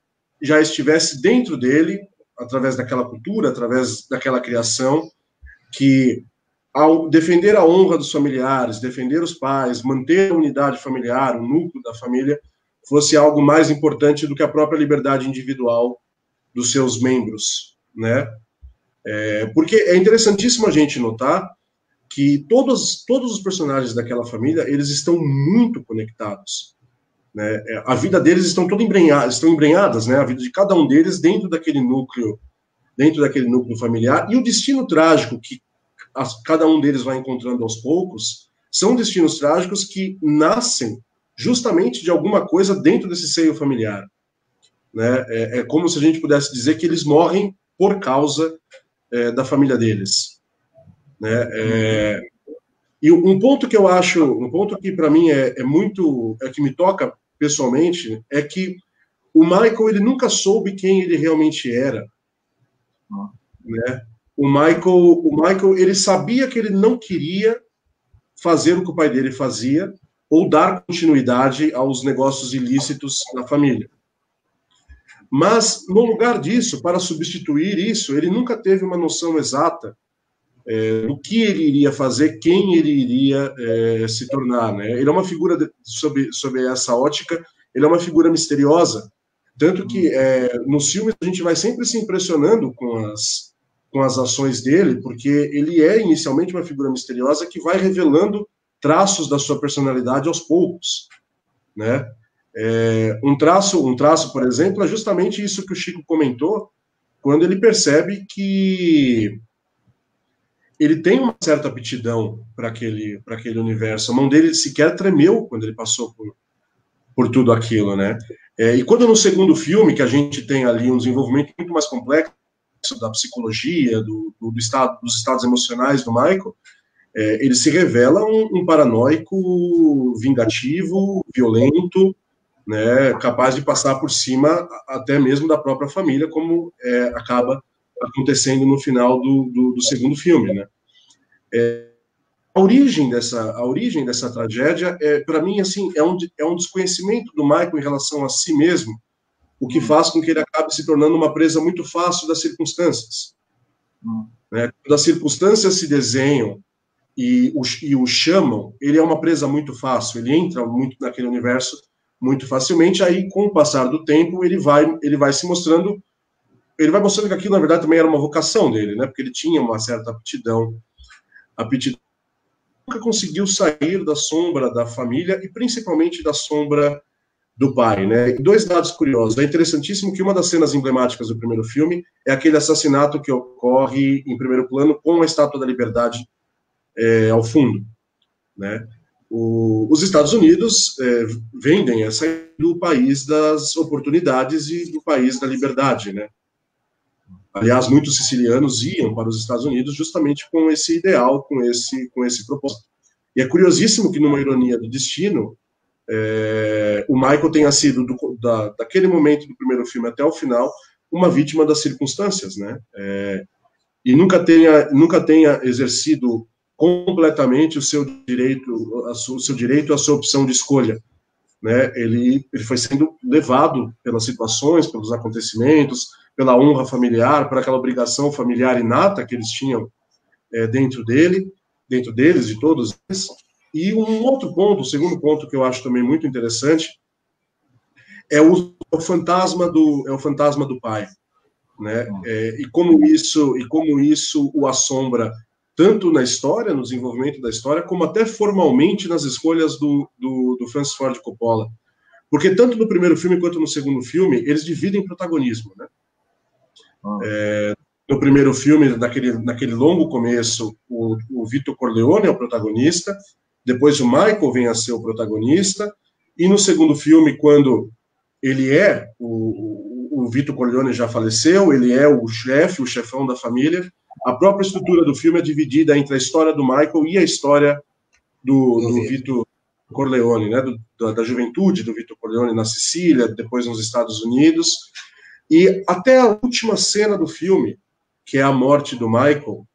já estivesse dentro dele, através daquela cultura, através daquela criação, que ao defender a honra dos familiares, defender os pais, manter a unidade familiar, o núcleo da família, fosse algo mais importante do que a própria liberdade individual dos seus membros, né? Porque é interessantíssimo a gente notar que todos os personagens daquela família, eles estão muito conectados, né? A vida deles estão embrenhadas, né? A vida de cada um deles dentro daquele núcleo familiar, e o destino trágico que cada um deles vai encontrando aos poucos são destinos trágicos que nascem justamente de alguma coisa dentro desse seio familiar, né? É como se a gente pudesse dizer que eles morrem por causa da família deles, né? E um ponto que eu acho, um ponto que para mim que me toca pessoalmente, é que o Michael, ele nunca soube quem ele realmente era, né? O Michael, ele sabia que ele não queria fazer o que o pai dele fazia, ou dar continuidade aos negócios ilícitos na família. Mas, no lugar disso, para substituir isso, ele nunca teve uma noção exata do que ele iria fazer, quem ele iria se tornar, né? Ele é uma figura, sob essa ótica, ele é uma figura misteriosa, tanto que nos filmes a gente vai sempre se impressionando com as ações dele, porque ele é inicialmente uma figura misteriosa que vai revelando traços da sua personalidade aos poucos, né? Um traço, por exemplo, é justamente isso que o Chico comentou, quando ele percebe que ele tem uma certa aptidão para aquele universo. A mão dele sequer tremeu quando ele passou por tudo aquilo, né? E quando no segundo filme, que a gente tem ali um desenvolvimento muito mais complexo da psicologia, dos estados emocionais do Michael, ele se revela um paranoico vingativo, violento, né, capaz de passar por cima até mesmo da própria família, como acaba acontecendo no final do segundo filme, né? A origem dessa tragédia, para mim, assim, é um desconhecimento do Michael em relação a si mesmo, o que faz com que ele acabe se tornando uma presa muito fácil das circunstâncias. Né? Quando as circunstâncias se desenham e o chamam, ele é uma presa muito fácil, ele entra muito naquele universo muito facilmente, aí, com o passar do tempo, ele vai se mostrando, ele vai mostrando que aquilo, na verdade, também era uma vocação dele, né? Porque ele tinha uma certa aptidão, nunca conseguiu sair da sombra da família e principalmente da sombra do pai, né? E dois dados curiosos. É interessantíssimo que uma das cenas emblemáticas do primeiro filme é aquele assassinato que ocorre em primeiro plano com a Estátua da Liberdade ao fundo, né? Os Estados Unidos vendem essa do país das oportunidades e do país da liberdade, né? Aliás, muitos sicilianos iam para os Estados Unidos justamente com esse ideal, com esse propósito. E é curiosíssimo que, numa ironia do destino, o Michael tenha sido, daquele momento do primeiro filme até o final, uma vítima das circunstâncias, né? E nunca tenha exercido completamente o seu direito, a sua opção de escolha, né? Ele foi sendo levado pelas situações, pelos acontecimentos, pela honra familiar, por aquela obrigação familiar inata que eles tinham dentro deles, de todos eles. E um outro ponto, o segundo ponto que eu acho também muito interessante, é o fantasma do pai, né? E como isso o assombra tanto na história, no desenvolvimento da história, como até formalmente nas escolhas do Francis Ford Coppola. Porque tanto no primeiro filme quanto no segundo filme, eles dividem protagonismo, né? No primeiro filme, naquele longo começo, o Vito Corleone é o protagonista, depois o Michael vem a ser o protagonista, e no segundo filme, quando ele o Vito Corleone já faleceu, ele é o chefão da família, a própria estrutura do filme é dividida entre a história do Michael e a história do Vito Corleone, né? Da juventude do Vito Corleone na Sicília, depois nos Estados Unidos, e até a última cena do filme, que é a morte do Michael,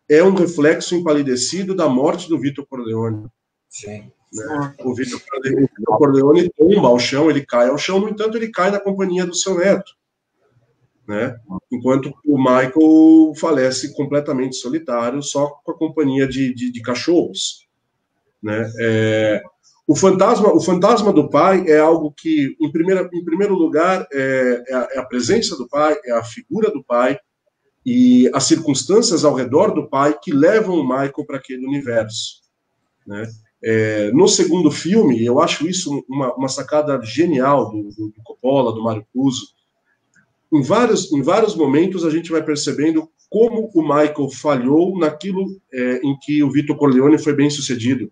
é um reflexo empalidecido da morte do Vito Corleone. Sim. Né? O Vito Corleone tomba ao chão, ele cai ao chão, no entanto, ele cai na companhia do seu neto. Né? Enquanto o Michael falece completamente solitário, só com a companhia de cachorros. Né? O fantasma do pai é algo que, em primeiro lugar, é a presença do pai, é a figura do pai e as circunstâncias ao redor do pai que levam o Michael para aquele universo. Né? No segundo filme, eu acho isso uma sacada genial do Coppola, do Mario Puzo. Em vários momentos a gente vai percebendo como o Michael falhou naquilo em que o Vito Corleone foi bem sucedido.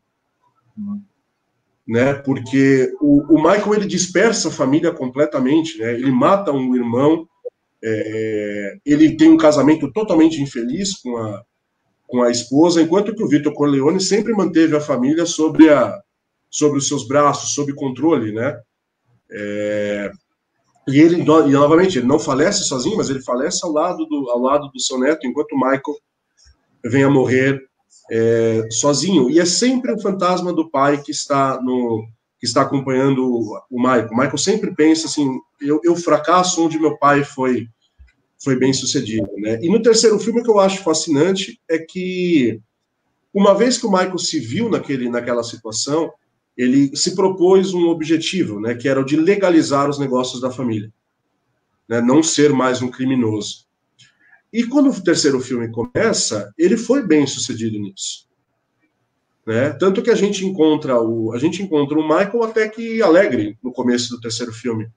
Né? Porque o Michael ele dispersa a família completamente, né? Ele mata um irmão, ele tem um casamento totalmente infeliz com a esposa, enquanto que o Vito Corleone sempre manteve a família sobre os seus braços, sob controle, né? E novamente, ele não falece sozinho, mas ele falece ao lado do seu neto, enquanto o Michael vem a morrer sozinho. E é sempre o fantasma do pai que está acompanhando o Michael. O Michael sempre pensa assim, eu fracasso onde meu pai foi bem sucedido. Né? E no terceiro filme, o que eu acho fascinante é que, uma vez que o Michael se viu naquela situação, ele se propôs um objetivo, né, que era o de legalizar os negócios da família, né, não ser mais um criminoso. E quando o terceiro filme começa, ele foi bem sucedido nisso. Né? Tanto que a gente encontra o Michael até que alegre no começo do terceiro filme,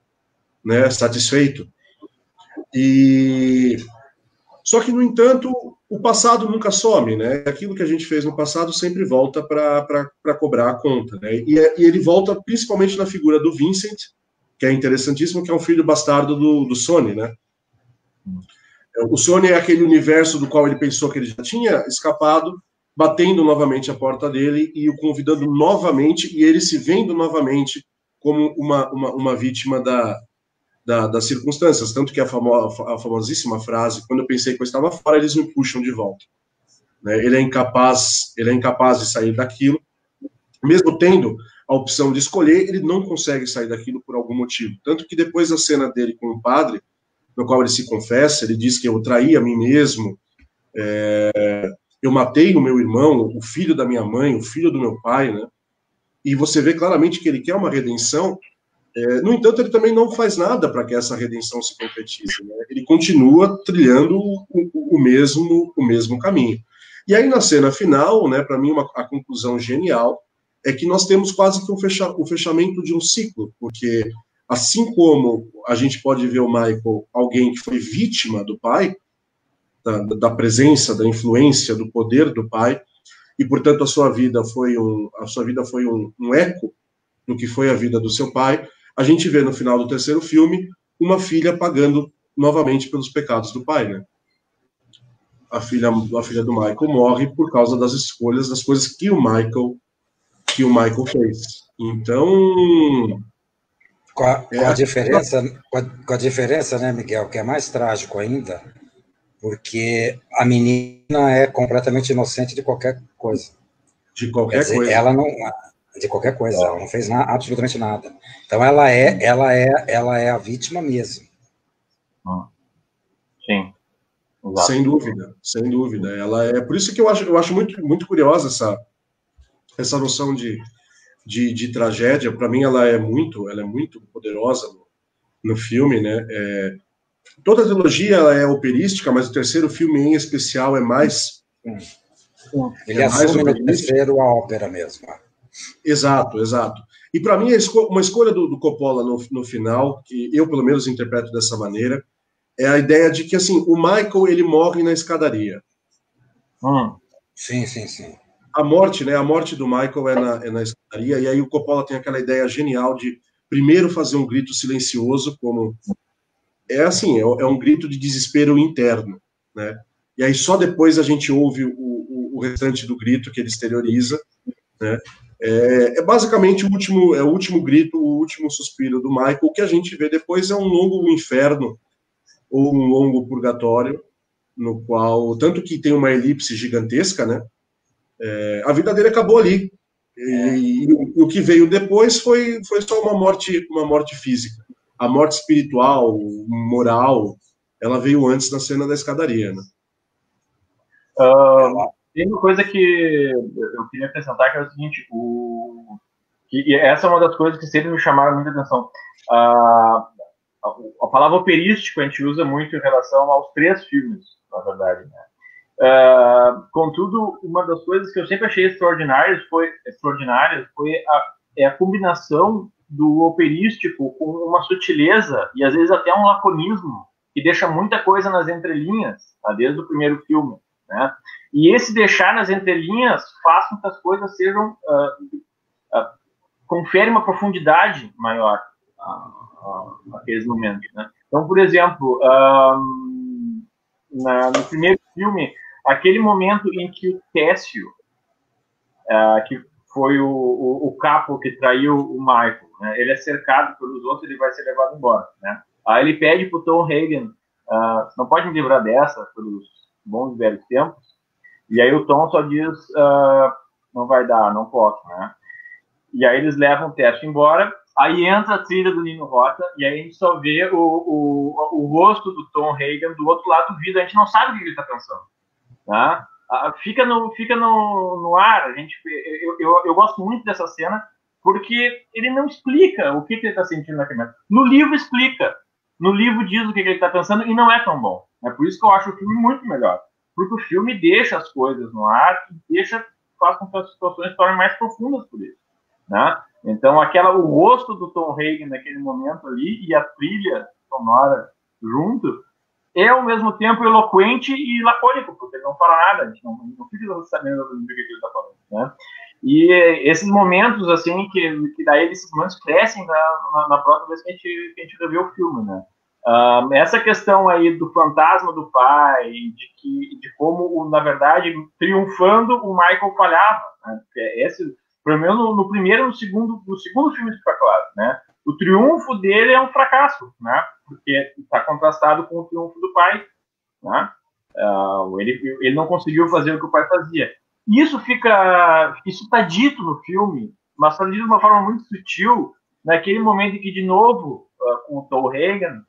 né, satisfeito. Só que, no entanto, o passado nunca some, né? Aquilo que a gente fez no passado sempre volta para cobrar a conta, né? E ele volta principalmente na figura do Vincent, que é interessantíssimo, que é um filho bastardo do Sonny, né? O Sonny é aquele universo do qual ele pensou que ele já tinha escapado, batendo novamente a porta dele e o convidando novamente, e ele se vendo novamente como uma vítima das circunstâncias, tanto que a famosíssima frase, quando eu pensei que eu estava fora, eles me puxam de volta. né? Ele é incapaz de sair daquilo, mesmo tendo a opção de escolher, ele não consegue sair daquilo por algum motivo. Tanto que depois da cena dele com o padre, no qual ele se confessa, ele diz que eu traí a mim mesmo, eu matei o meu irmão, o filho da minha mãe, o filho do meu pai, né? E você vê claramente que ele quer uma redenção. No entanto, ele também não faz nada para que essa redenção se concretize, né? Ele continua trilhando o mesmo caminho. E aí, na cena final, né, para mim, a conclusão genial é que nós temos quase que o fechamento de um ciclo, porque assim como a gente pode ver o Michael, alguém que foi vítima do pai, da presença, da influência, do poder do pai, e, portanto, a sua vida foi um eco do que foi a vida do seu pai, a gente vê no final do terceiro filme uma filha pagando novamente pelos pecados do pai, né? A filha do Michael morre por causa das escolhas, das coisas que o Michael fez. Então, com a diferença, né, Miguel, que é mais trágico ainda, porque a menina é completamente inocente de qualquer coisa. De qualquer coisa. Ela não, de qualquer coisa, ela não fez absolutamente nada. Então ela é a vítima mesmo. Sim. Exato. Sem dúvida. Ela é, por isso que eu acho muito, muito curiosa essa noção de tragédia. Para mim, ela é muito poderosa no filme, né? Toda a trilogia ela é operística, mas o terceiro filme em especial é mais. Ele assume no terceiro a ópera mesmo. Exato. E para mim, uma escolha do Coppola no final, que eu pelo menos interpreto dessa maneira, é a ideia de que assim, o Michael ele morre na escadaria. Sim. A morte do Michael é na escadaria, e aí o Coppola tem aquela ideia genial de primeiro fazer um grito silencioso, como é um grito de desespero interno, né? E aí só depois a gente ouve o restante do grito que ele exterioriza, né? Basicamente o último grito, o último suspiro do Michael. O que a gente vê depois é um longo inferno ou um longo purgatório, no qual, tanto que tem uma elipse gigantesca, né? A vida dele acabou ali. E o que veio depois foi só uma morte física. A morte espiritual, moral, ela veio antes da cena da escadaria, né? Tem uma coisa que eu queria acrescentar, que é o seguinte, e essa é uma das coisas que sempre me chamaram muita atenção. A palavra operístico a gente usa muito em relação aos três filmes, na verdade, né? Contudo, uma das coisas que eu sempre achei extraordinárias foi a combinação do operístico com uma sutileza e às vezes até um laconismo que deixa muita coisa nas entrelinhas, tá? Desde o primeiro filme, né? E esse deixar nas entrelinhas faz com que as coisas sejam confere uma profundidade maior naqueles momentos, né? Então, por exemplo, no primeiro filme, aquele momento em que o Técio, que foi o capo que traiu o Michael, né? Ele é cercado pelos outros, ele vai ser levado embora, né? Aí ele pede pro Tom Hagen, não pode me livrar dessa, pelos bons e velhos tempos. E aí o Tom só diz, não vai dar, não posso, né? E aí eles levam o Técio embora. Aí entra a trilha do Nino Rota, e aí a gente só vê o rosto do Tom Hagen do outro lado do vidro. A gente não sabe o que ele está pensando, tá? Fica no ar. Eu gosto muito dessa cena, porque ele não explica o que ele está sentindo naquele momento. No livro explica. No livro diz o que ele está pensando, e não é tão bom. É por isso que eu acho o filme muito melhor. Porque o filme deixa as coisas no ar e faz com que as situações se tornem mais profundas por isso, né? Então, o rosto do Tom Hagen naquele momento ali e a trilha sonora junto é, ao mesmo tempo, eloquente e lacônico, porque ele não fala nada, a gente não fica sabendo do que ele está falando, né? E esses momentos, assim, que daí esses momentos crescem na próxima vez que a gente revê o filme, né? Essa questão aí do fantasma do pai, de como, na verdade, triunfando, o Michael falhava, né? Pelo menos no primeiro e no segundo filme fica claro, né? O triunfo dele é um fracasso, né? Porque está contrastado com o triunfo do pai, né? Ele não conseguiu fazer o que o pai fazia. Isso está dito no filme, mas está dito de uma forma muito sutil, naquele momento em que, de novo, com o Tom Hagen,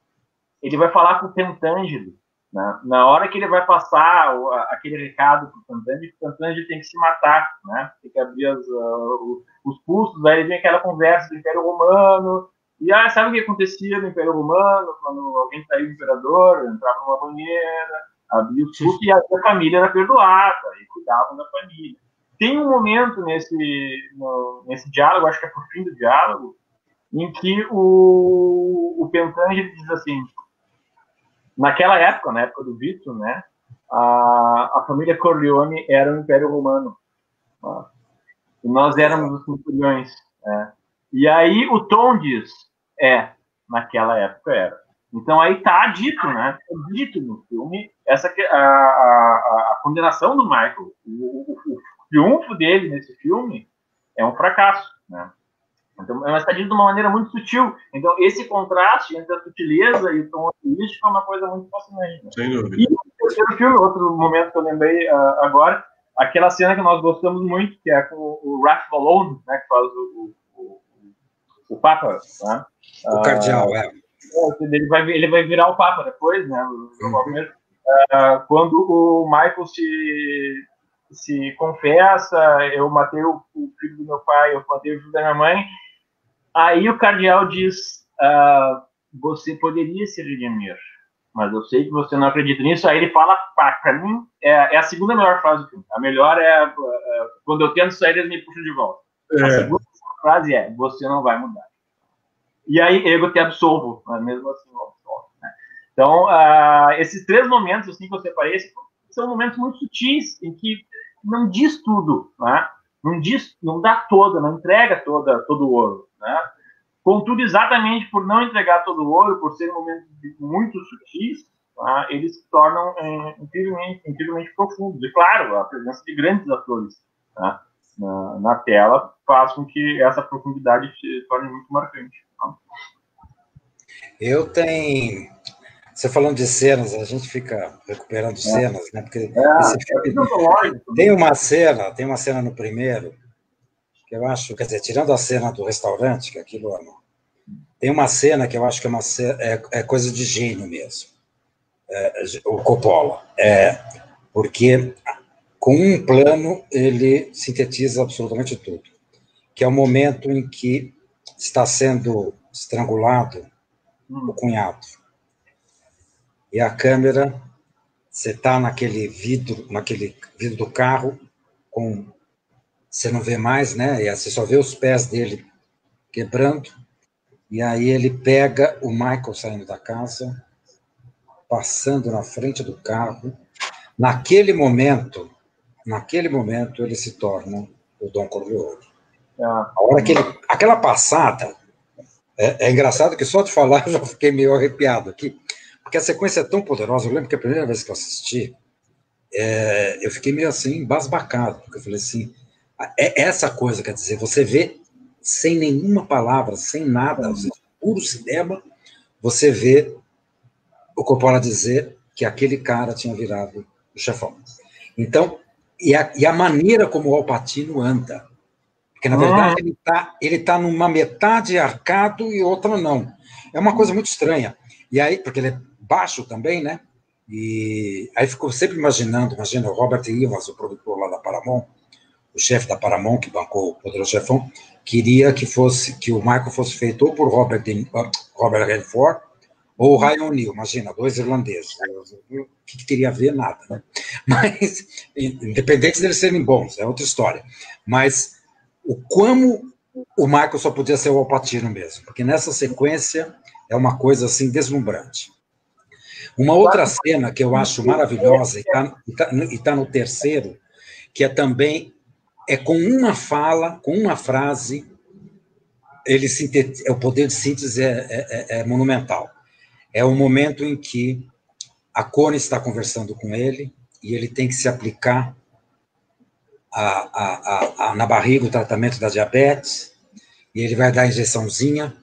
ele vai falar com o Pentangelo. Né? Na hora que ele vai passar aquele recado para o Pentangelo tem que se matar, né? Tem que abrir os pulsos, aí vem aquela conversa do Império Romano, e sabe o que acontecia no Império Romano, quando alguém saía do imperador, entrava numa banheira, abria os pulsos, e a família era perdoada, e cuidavam da família. Tem um momento nesse diálogo, acho que é pro fim do diálogo, em que o Pentangelo diz assim, naquela época, na época do Vito, né, a família Corleone era o Império Romano. E nós éramos os centuriões. Né? E aí o Tom diz, naquela época era. Então aí tá dito, né? É dito no filme a condenação do Michael. O triunfo dele nesse filme é um fracasso, né? Então, mas está dito de uma maneira muito sutil. Então, esse contraste entre a sutileza e o tom artístico é uma coisa muito fascinante. Né? Sem dúvida. E o terceiro filme, outro momento que eu lembrei agora, aquela cena que nós gostamos muito, que é com o Ralph Malone, né, que faz o Papa. Né? O cardeal, Ele vai virar o Papa depois, né? Quando o Michael se confessa, eu matei o filho do meu pai, eu matei o filho da minha mãe. Aí o cardeal diz, você poderia se redimir, mas eu sei que você não acredita nisso. Aí ele fala, para mim, é a segunda melhor frase do filme. A melhor é quando eu tento sair, eles me puxam de volta. A segunda frase é, você não vai mudar. E aí eu te absolvo, mesmo assim, eu absolvo. Né? Então, esses três momentos assim, que eu separei são momentos muito sutis, em que não diz tudo, né? Não dá toda, não entrega todo o ouro. Né? Contudo, exatamente por não entregar todo o ouro, por serem momentos muito sutis, tá? Eles se tornam incrivelmente profundos. E, claro, a presença de grandes atores, tá? na tela faz com que essa profundidade se torne muito marcante. Tá? Eu tenho... Você falando de cenas, a gente fica recuperando cenas, né? Porque esse filme tem uma cena no primeiro, que eu acho, quer dizer, tirando a cena do restaurante, que aquilo tem uma cena que eu acho que é coisa de gênio mesmo, o Coppola, porque com um plano ele sintetiza absolutamente tudo, que é o momento em que está sendo estrangulado o cunhado. E a câmera, você está naquele vidro do carro, você não vê mais, né? E você só vê os pés dele quebrando, e aí ele pega o Michael saindo da casa, passando na frente do carro. Naquele momento, ele se torna o Don Corleone. A hora que aquela passada, é engraçado que só de falar eu já fiquei meio arrepiado aqui, porque a sequência é tão poderosa. Eu lembro que a primeira vez que eu assisti, eu fiquei meio assim, embasbacado, porque eu falei assim, essa coisa, quer dizer, você vê sem nenhuma palavra, sem nada, puro cinema, você vê o Coppola dizer que aquele cara tinha virado o chefão. Então, e a maneira como o Al Pacino anda, porque, na verdade, ele tá numa metade arcado e outra não. É uma coisa muito estranha. E aí, porque ele é baixo também, né? E aí ficou sempre imagina o Robert Evans, o produtor lá da Paramount, o chefe da Paramount, que bancou o Poderoso Chefão, queria que o Michael fosse feito ou por Robert Redford ou Ryan O'Neal, imagina, dois irlandeses. O que teria a ver? Nada, né? Mas, independente deles serem bons, é outra história. Mas como o Michael só podia ser o Al Pacino mesmo, porque nessa sequência é uma coisa assim deslumbrante. Uma outra cena que eu acho maravilhosa, e tá no terceiro, que também com uma fala, com uma frase, o poder de síntese é monumental. É o momento em que a Connie está conversando com ele e ele tem que se aplicar na barriga o tratamento da diabetes, e ele vai dar a injeçãozinha,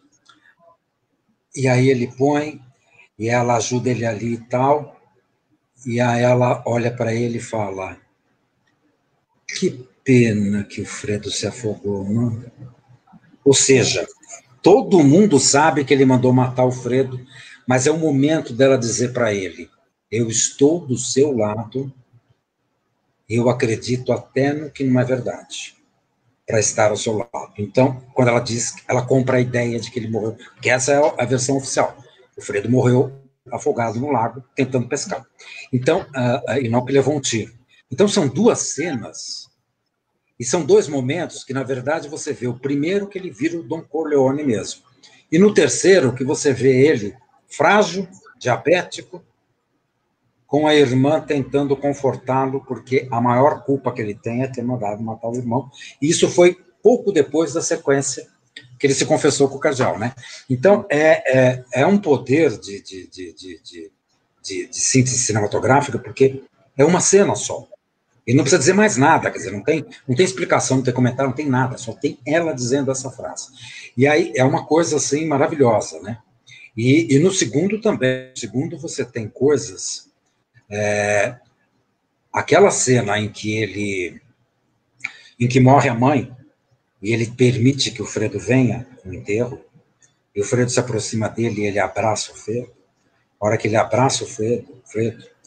e aí ele põe, e ela ajuda ele ali e tal, E aí ela olha para ele e fala: que pena que o Fredo se afogou, não? Ou seja, todo mundo sabe que ele mandou matar o Fredo, mas é o momento dela dizer para ele: eu estou do seu lado, eu acredito até no que não é verdade, para estar ao seu lado. Então, quando ela diz, ela compra a ideia de que ele morreu, porque essa é a versão oficial. O Fredo morreu afogado no lago, tentando pescar. Então, e não que levou um tiro. Então, são duas cenas, e são dois momentos que, na verdade, você vê o primeiro que ele vira o Don Corleone mesmo. E no terceiro, que você vê ele frágil, diabético, com a irmã tentando confortá-lo, porque a maior culpa que ele tem é ter mandado matar o irmão. E isso foi pouco depois da sequência que ele se confessou com o cardeal, né? Então, é um poder de síntese cinematográfica, porque é uma cena só. E não precisa dizer mais nada, quer dizer, não tem explicação, não tem comentário, não tem nada, só tem ela dizendo essa frase. E aí é uma coisa, assim, maravilhosa, né? E no segundo também, no segundo você tem coisas... aquela cena em que morre a mãe, e ele permite que o Fredo venha no enterro, e o Fredo se aproxima dele e ele abraça o Fredo. A hora que ele abraça o Fredo,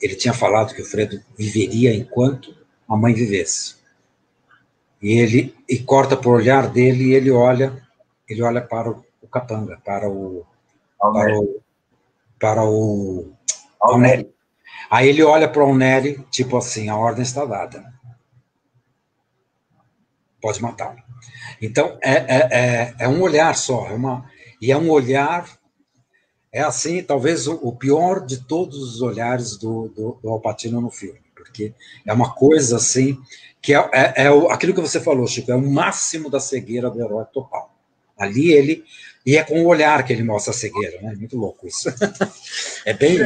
ele tinha falado que o Fredo viveria enquanto a mãe vivesse. E corta por olhar dele e ele olha para o capanga, para o Alneri. Aí ele olha para o Alneri, tipo assim, a ordem está dada. Pode matá-lo. Então, é um olhar só, e é um olhar, é assim, talvez o pior de todos os olhares do Al Pacino no filme, porque é uma coisa assim, que aquilo que você falou, Chico, é o máximo da cegueira do herói total. Ali e é com o olhar que ele mostra a cegueira, né? Muito louco isso. É bem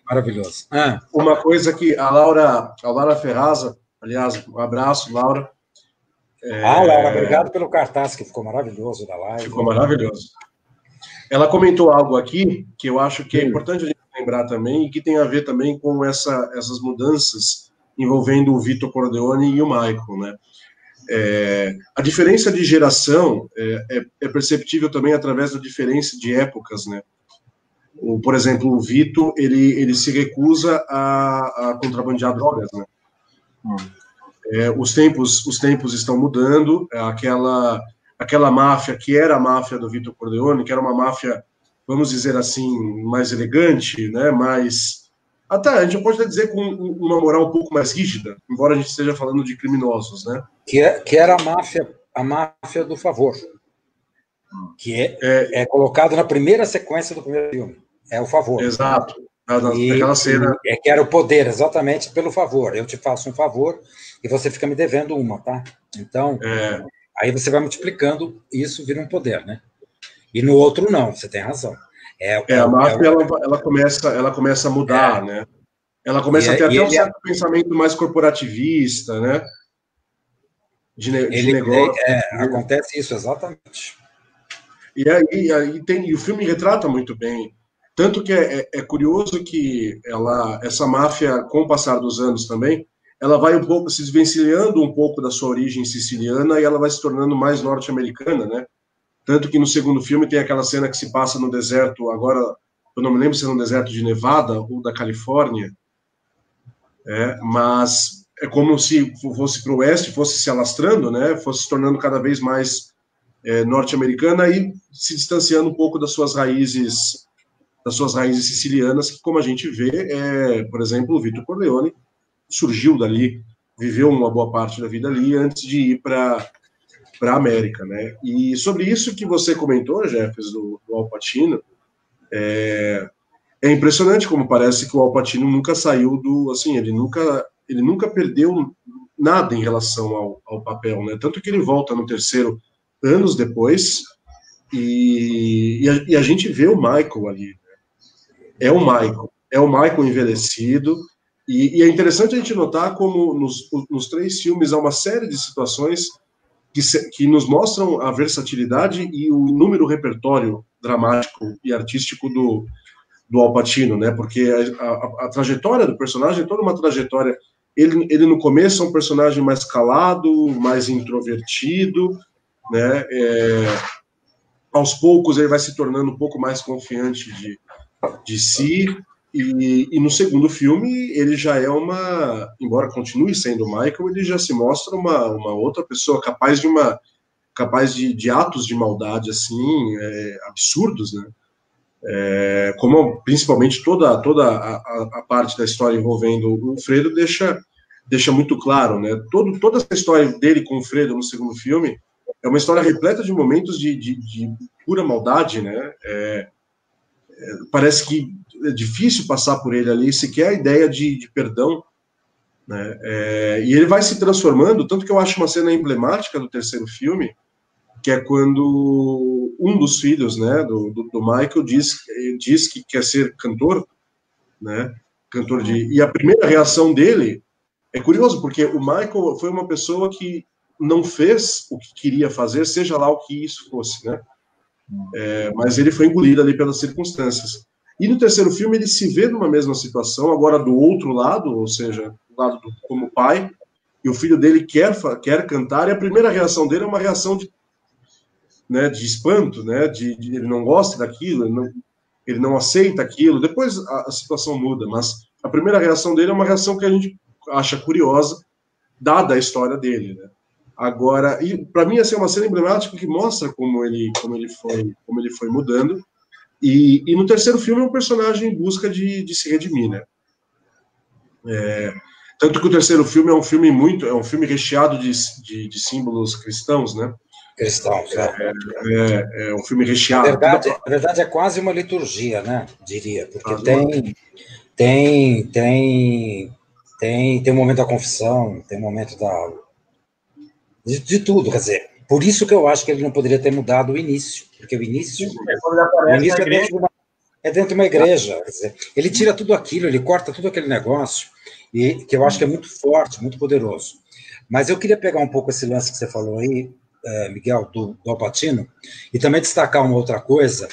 maravilhoso. Uma coisa que a Laura Ferraza, aliás, um abraço, Laura. Laura, obrigado pelo cartaz, que ficou maravilhoso da live. Ficou maravilhoso. Ela comentou algo aqui que eu acho que é importante a gente lembrar também e que tem a ver também com essas mudanças envolvendo o Vito Corleone e o Michael, né? A diferença de geração é perceptível também através da diferença de épocas, né? Por exemplo, o Vito, ele se recusa a contrabandear drogas, né? Os tempos estão mudando, aquela máfia que era a máfia do Vito Corleone, que era uma máfia, vamos dizer assim, mais elegante, né? Até a gente pode dizer com uma moral um pouco mais rígida, embora a gente esteja falando de criminosos, né? Que era a máfia do favor, que é colocado na primeira sequência do primeiro filme. É o favor. Exato. Aquela cena. Que era o poder, exatamente pelo favor. Eu te faço um favor e você fica me devendo uma, tá? Então, aí você vai multiplicando, isso vira um poder, né? E no outro não, você tem razão. A máfia, ela começa a mudar, né? Ela começa a ter até um certo pensamento mais corporativista, né? De negócio. Acontece isso, exatamente. E o filme retrata muito bem. Tanto que é curioso que essa máfia, com o passar dos anos também, ela vai um pouco se desvencilhando um pouco da sua origem siciliana e ela vai se tornando mais norte-americana, né? Tanto que no segundo filme tem aquela cena que se passa no deserto, agora eu não me lembro se é no deserto de Nevada ou da Califórnia, mas é como se fosse para o oeste, fosse se alastrando, né? Fosse se tornando cada vez mais norte-americana e se distanciando um pouco das suas raízes sicilianas, que, como a gente vê, por exemplo, o Vito Corleone surgiu dali, viveu uma boa parte da vida ali antes de ir para a América, né? E sobre isso que você comentou, Jeffers, do Al Pacino, é impressionante como parece que o Al Pacino nunca saiu assim, ele nunca perdeu nada em relação ao papel, né? Tanto que ele volta no terceiro anos depois e a gente vê o Michael ali. É o Michael envelhecido, e é interessante a gente notar como nos três filmes há uma série de situações que nos mostram a versatilidade e o inúmero repertório dramático e artístico do Al Pacino, né? Porque a trajetória do personagem é toda uma trajetória. Ele no começo é um personagem mais calado, mais introvertido, né? Aos poucos ele vai se tornando um pouco mais confiante de si, e no segundo filme ele já é embora continue sendo o Michael, ele já se mostra uma outra pessoa capaz de atos de maldade assim, absurdos, né? Como principalmente toda a parte da história envolvendo o Fredo deixa muito claro, né? Toda essa história dele com o Fredo no segundo filme é uma história repleta de momentos de pura maldade, né? Parece que é difícil passar por ele ali, sequer a ideia de perdão, né? E ele vai se transformando, tanto que eu acho uma cena emblemática do terceiro filme, que é quando um dos filhos, né, do Michael diz que quer ser cantor, né? E a primeira reação dele é curioso, porque o Michael foi uma pessoa que não fez o que queria fazer, seja lá o que isso fosse, né? Mas ele foi engolido ali pelas circunstâncias. E no terceiro filme ele se vê numa mesma situação, agora do outro lado, ou seja, do lado como pai, e o filho dele quer cantar, e a primeira reação dele é uma reação de espanto, né? Ele não gosta daquilo, ele não aceita aquilo. Depois a situação muda, mas a primeira reação dele é uma reação que a gente acha curiosa, dada a história dele, né? Agora, para mim essa é uma cena emblemática que mostra como ele foi mudando. E no terceiro filme é um personagem em busca de se redimir, né? Tanto que o terceiro filme é um filme recheado de símbolos cristãos, né? Cristãos, é um filme recheado. Na verdade, é quase uma liturgia, né? Diria, porque tem um momento da confissão, tem um momento de tudo, quer dizer, por isso que eu acho que ele não poderia ter mudado o início, porque o início é dentro de uma igreja, quer dizer, ele tira tudo aquilo, ele corta tudo aquele negócio, e que eu acho que é muito forte, muito poderoso. Mas eu queria pegar um pouco esse lance que você falou aí, Miguel, do Al Pacino, e também destacar uma outra coisa,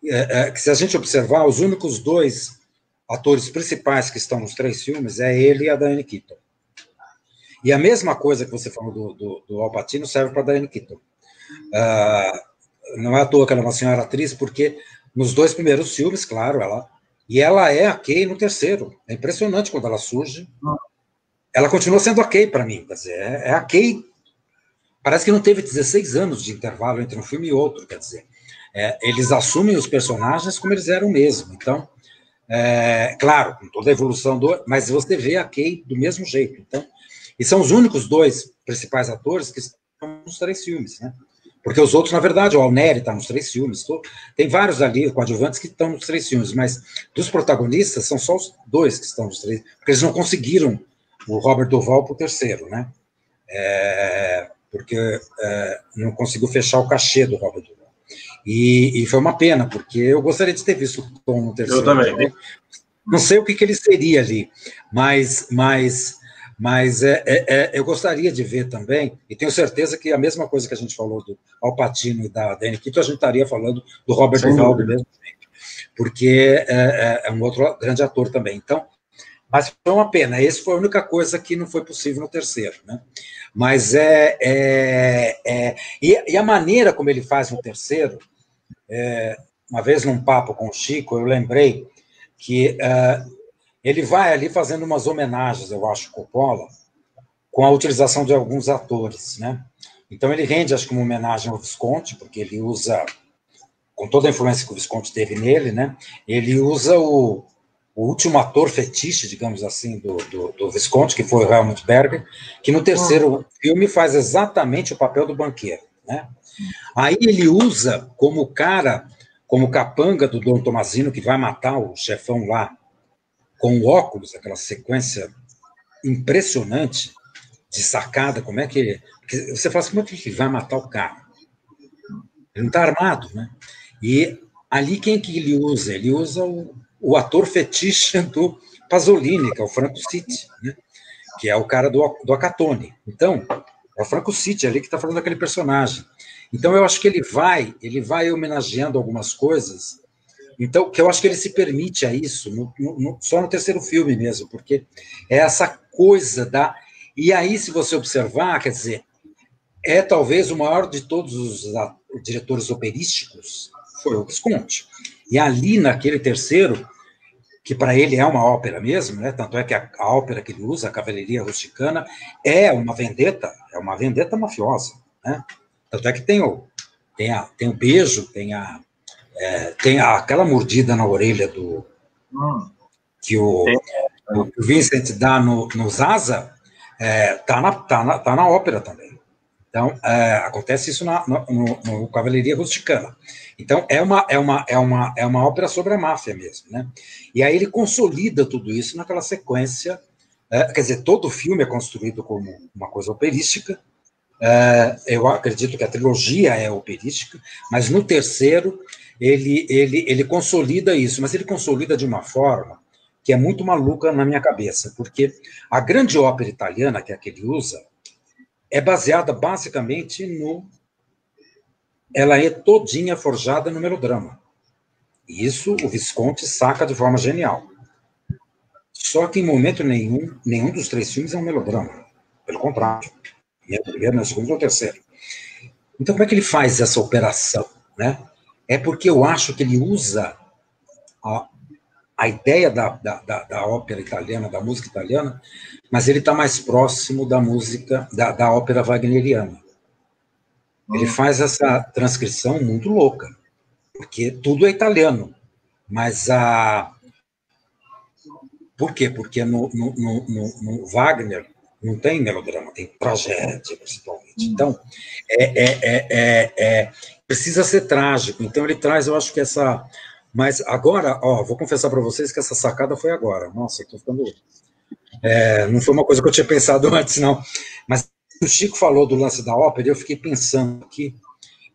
que se a gente observar, os únicos dois atores principais que estão nos 3 filmes é ele e a Diane Keaton. E a mesma coisa que você falou do Al Pacino serve para a Diane Keaton. Não é à toa que ela é uma senhora atriz, porque nos 2 primeiros filmes, claro, ela é a Kay no terceiro. É impressionante quando ela surge. Ela continua sendo a Kay para mim, quer dizer, é a Kay. Parece que não teve 16 anos de intervalo entre um filme e outro, quer dizer. Eles assumem os personagens como eles eram mesmo. Então, claro, com toda a evolução mas você vê a Kay do mesmo jeito. Então, e são os únicos 2 principais atores que estão nos 3 filmes, né? Porque os outros, na verdade, o Alneri está nos 3 filmes, tem vários ali, coadjuvantes, que estão nos 3 filmes, mas dos protagonistas são só os 2 que estão nos 3, porque eles não conseguiram o Robert Duvall para o terceiro, né? Porque não conseguiu fechar o cachê do Robert Duvall. E foi uma pena, porque eu gostaria de ter visto o Tom no terceiro. Eu também. Não sei o que ele seria ali, mas eu gostaria de ver também, e tenho certeza que a mesma coisa que a gente falou do Al Pacino e da Diane Keaton, a gente estaria falando do Robert Duvall do mesmo jeito, porque é um outro grande ator também. Então, mas foi uma pena. Essa foi a única coisa que não foi possível no terceiro, né? Mas e a maneira como ele faz no terceiro, uma vez num papo com o Chico, eu lembrei que ele vai ali fazendo umas homenagens, eu acho, Coppola, com a utilização de alguns atores, né? Então ele rende, acho que uma homenagem ao Visconti, porque ele usa, com toda a influência que o Visconti teve nele, né? Ele usa o último ator fetiche, digamos assim, do Visconti, que foi o Helmut Berger, que no terceiro filme faz exatamente o papel do banqueiro, né? Aí ele usa como capanga do Dom Tommasino, que vai matar o chefão lá, com o óculos, aquela sequência impressionante de sacada, como é que... Porque você fala assim, como é que ele vai matar o cara? Ele não está armado, né? E ali quem que ele usa? Ele usa o ator fetiche do Pasolini, que é o Franco Sitti, né? Que é o cara do Acatone. Então, é o Franco Sitti ali que está falando daquele personagem. Então, eu acho que ele vai homenageando algumas coisas Então, que eu acho que ele se permite a isso, só no terceiro filme mesmo, porque é essa coisa da... E aí, se você observar, quer dizer, é talvez o maior de todos os diretores operísticos, foi o Visconti. E ali, naquele terceiro, que para ele é uma ópera mesmo, né? Tanto é que a ópera que ele usa, a Cavalaria Rusticana, é uma vendetta mafiosa, né? Tanto é que tem o beijo, tem aquela mordida na orelha que o Vincent dá no Zaza, tá na ópera também. Então, acontece isso no Cavalaria Rusticana. Então, é uma ópera sobre a máfia mesmo, né? E aí ele consolida tudo isso naquela sequência, quer dizer, todo o filme é construído como uma coisa operística, eu acredito que a trilogia é operística, mas no terceiro ele consolida isso, mas ele consolida de uma forma que é muito maluca na minha cabeça, porque a grande ópera italiana, que é a que ele usa, é baseada basicamente ela é todinha forjada no melodrama. E isso o Visconti saca de forma genial. Só que em momento nenhum dos três filmes é um melodrama. Pelo contrário. Nem o primeiro, nem o segundo, nem o terceiro. Então, como é que ele faz essa operação, né? É porque eu acho que ele usa a ideia da ópera italiana, da música italiana, mas ele está mais próximo da música, da ópera wagneriana. Ele faz essa transcrição muito louca, porque tudo é italiano, mas Por quê? Porque no Wagner não tem melodrama, tem tragédia, principalmente. Então, precisa ser trágico. Então, ele traz, eu acho que essa... Mas agora, vou confessar para vocês que essa sacada foi agora. Nossa, estou ficando... não foi uma coisa que eu tinha pensado antes, não. Mas o Chico falou do lance da ópera, e eu fiquei pensando aqui,